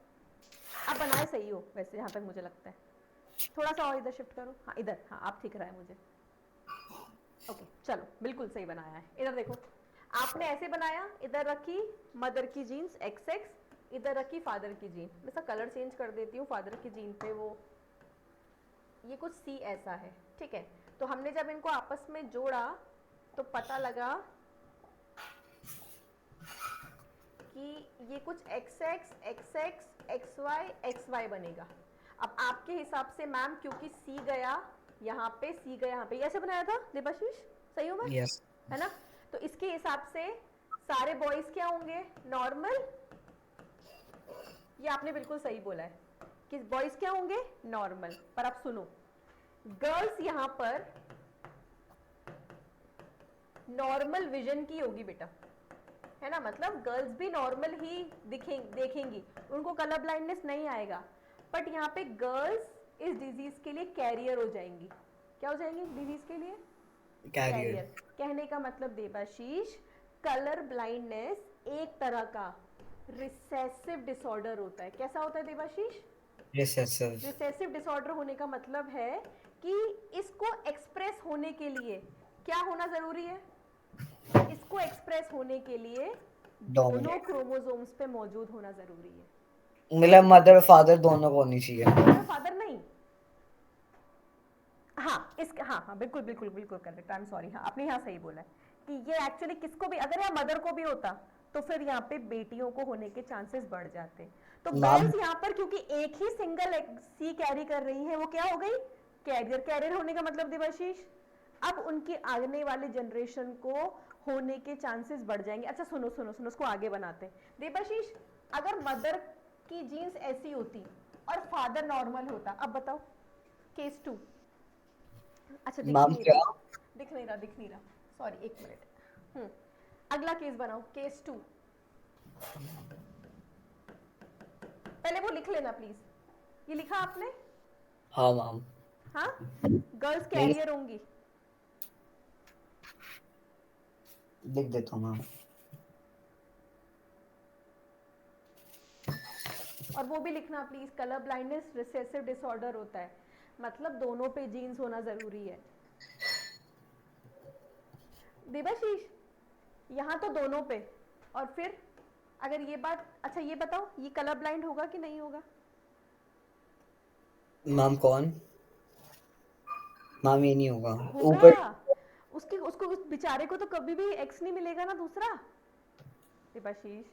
आप बनाए सही हो वैसे, जहाँ तक मुझे लगता है। थोड़ा सा और इधर शिफ्ट करो, हाँ इधर, हाँ आप ठीक रहा है मुझे। ओके चलो, बिल्कुल सही बनाया है। इधर देखो, आपने ऐसे बनाया, इधर रखी मदर की जीन्स XX, इधर रखी फादर की जीन। मैं इसका कलर चेंज कर देती हूँ, फादर की जीन पे वो ये कुछ C ऐसा है, ठीक है। तो हमने जब इनको आपस में जोड़ा तो पता लगा कि ये कुछ XX XX XY XY बनेगा। अब आपके हिसाब से मैम, क्योंकि C गया यहाँ पे, C गया यहाँ पे, ऐसे बनाया था देवाशीष, सही हूँ मैं? यस। है ना? तो इसके हिसाब से सारे बॉयज क्या होंगे? नॉर्मल। ये आपने बिल्कुल सही बोला है कि बॉयज क्या होंगे? नॉर्मल। पर अब सुनो, गर्ल्स यहाँ पर नॉर्मल विजन की होगी बेटा, है ना? मतलब गर्ल्स भी नॉर्मल ही देखेंगी, उनको कलर ब्लाइंडनेस नहीं आएगा। बट यहाँ पे गर्ल्स इस डिजीज के लिए कैरियर हो जाएंगी। क्या हो जाएंगी डिजीज के लिए? कैरियर। कहने का मतलब देवाशीष, कलर ब्लाइंडनेस एक तरह का रिसेसिव डिसऑर्डर होता है। कैसा होता है देवाशीष? रिसेसिव। रिसेसिव डिसऑर्डर होने का मतलब है कि इसको एक्सप्रेस होने के लिए क्या होना जरूरी है? इसको एक्सप्रेस होने के लिए दोनों डोमिनेट। क्रोमोसोम्स पे मौजूद होना जरूरी है। मतलब मदर और फादर दोनों को होनी चाहिए। मदर फादर नहीं, हाँ इसके, हाँ हाँ बिल्कुल बिल्कुल बिल्कुल करेक्ट, आई एम सॉरी, हाँ आपने यहाँ सही बोला है कि ये एक्चुअली किसको भी, अगर यहाँ मदर को भी होता तो फिर यहाँ पे बेटियों को होने के चांसेस बढ़ जाते। तो मैम गर्ल्स यहाँ पर क्योंकि एक ही सिंगल C कैरी कर रही है, वो क्या हो गई? कैरियर। कैरियर होने का मतलब देवाशीष, अब उनकी आने वाले जनरेशन को होने के चांसेस बढ़ जाएंगे। अच्छा सुनो सुनो सुनो, उसको आगे बनाते हैं देवाशीष। अगर मदर की जीन्स ऐसी होती और फादर नॉर्मल होता, अब बताओ केस 2। अच्छा दिख ही मैम नहीं क्या? रहा, दिख नहीं रहा, दिख नहीं रहा, सॉरी एक मिनट। अगला केस बनाओ, केस 2। पहले वो लिख लेना प्लीज। ये लिखा आपने? हाँ मैम। हाँ, गर्ल्स नहीं, कैरियर होंगी। लिख देता हूँ मैम। और वो भी लिखना please, colour blindness recessive disorder होता है, मतलब दोनों पे जीन्स होना जरूरी है। देवाशीष यहाँ तो दोनों पे, और फिर अगर ये बात, अच्छा ये बताओ, ये कलर ब्लाइंड होगा कि नहीं होगा? मैम कौन? मैम ये नहीं होगा। होगा। ऊपर। उसकी उसको उस बेचारे को तो कभी भी एक्स नहीं मिलेगा ना दूसरा देवाशीष।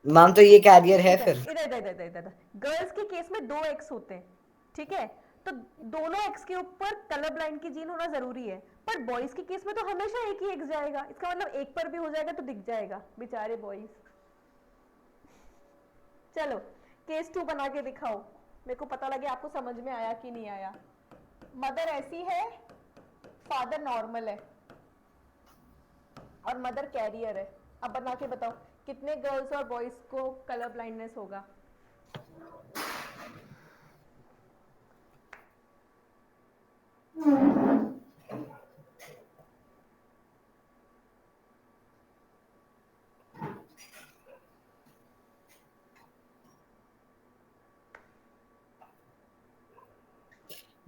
मैम तो ये कैरियर है इधर फिर। इधर इधर इधर इधर, गर्ल्स के केस में 2 एक्स होते हैं, ठीक है। तो दोनों एक्स के ऊपर कलर ब्लाइंड की जीन होना जरूरी है। पर बॉयज के केस में तो हमेशा एक ही एक्स जाएगा, इसका मतलब एक पर भी हो जाएगा तो दिख जाएगा, बेचारे बॉयज। चलो केस 2 बना के दिखाओ, मेरे को पता लगे आपको समझ में आया कि नहीं आया। मदर ऐसी है, फादर नॉर्मल है और मदर कैरियर है। अब बना के बताओ कितने गर्ल्स और बॉयज को कलर ब्लाइंडनेस होगा?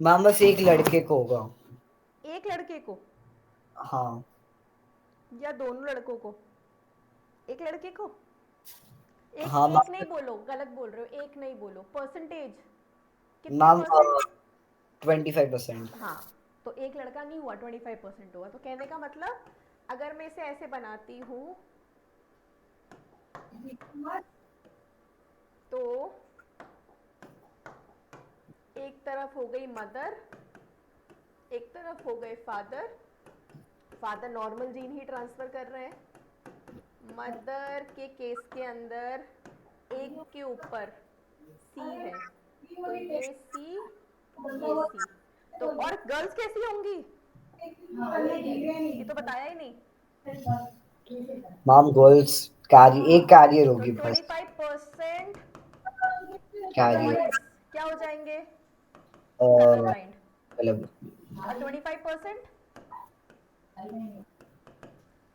मैम बस एक लड़के को होगा। एक लड़के को हाँ। या दोनों लड़कों को? एक लड़के को। एक हाँ एक मैम। नहीं बोलो, गलत बोल रहे हो, एक नहीं बोलो। परसेंटेज कितने मैम परसेंट? 25%। हाँ, तो एक लड़का नहीं हुआ, 25% हुआ। तो कहने का मतलब अगर मैं इसे ऐसे बनाती हूँ तो एक तरफ हो गई मदर, एक तरफ हो गए फादर। फादर नॉर्मल जीन ही ट्रांसफर कर रहे हैं। मदर के केस के अंदर एक के ऊपर C है, तो ये C, ये C। तो और गर्ल्स कैसी होंगी ये तो बताया ही नहीं। मैम गर्ल्स एक कैरियर तो होगी बस। 25% कैरियर। बॉयज क्या हो जाएंगे? कलर और ब्लाइंड। मतलब और 25%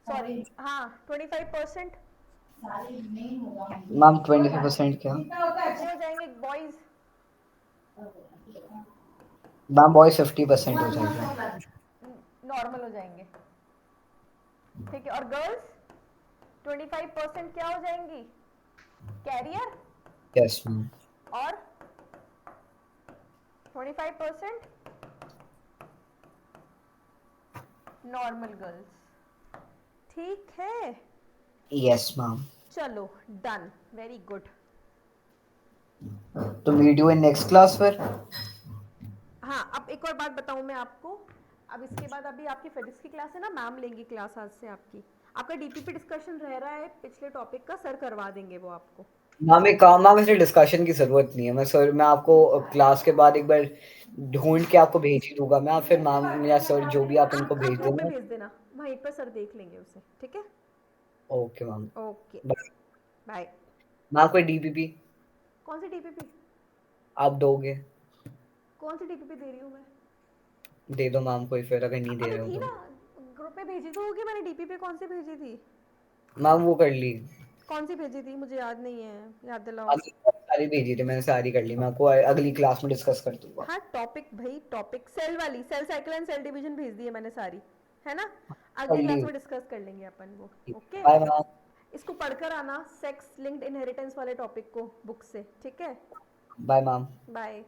सॉरी, हाँ 25%। मैम 25% क्या? कितने हो जाएंगे बॉयज? मैम बॉयज 50% हो जाएगा। नॉर्मल हो जाएंगे, ठीक है। और गर्ल्स 25% क्या हो जाएंगी? कैरियर। Yes ma'am. और 25% नॉर्मल गर्ल्स, ठीक है। Yes ma'am. चलो डन, वेरी गुड। तो meet you in next class फिर। हाँ, अब एक और बात बताऊं मैं आपको। अब इसके बाद अभी आपकी फिजिक्स की क्लास है ना, मैम लेंगी क्लास आज से आपकी। आपका डीपीपी डिस्कशन रह रहा है पिछले टॉपिक का, सर करवा देंगे वो आपको। मैम एक काम, मैम इसे डिस्कशन की जरूरत नहीं है। मैं आपको क्लास के बाद एक बार ढूंढ के आपको भेज ही दूंगा मैं, फिर मैम या सर जो भी आप इनको आप भेज ग्रुप में देना। भेज देना, वहीं पर सर देख लेंगे उसे, ठीक है। Okay ma'am. ओके, बस बाय। मैम कोई डीपीपी कौन सी डीपीपी? आप दोगे? कौन सी डीपीपी दे रही हूँ मैं? दे दो मैम कोई, फिर अगर नहीं दे अभी रहे हो थी तो। ना, ग्रुप में भेजी तो होगी मैंने। डीपीपी कौन सी भेजी थी? मैम वो कर ली। कौन सी भेजी थी, मुझे याद नहीं है, याद दिलाओ। अभी सारी भेजी थी मैंने, सारी कर ली। मैं आपको अगली क्लास में डिस्कस कर दूंगा। हाँ टॉपिक भाई, टॉपिक सेल वाली, cell cycle and cell division भेज दी है मैंने सारी, है ना। कर अगली ली। क्लास में डिस्कस कर लेंगे अपन वो। Okay, bye ma'am. इसको पढ़कर आना, सेक्स लिंक्ड इनहेरिटेंस वाले टॉपिक को बुक से, ठीक है। Bye ma'am. बाय।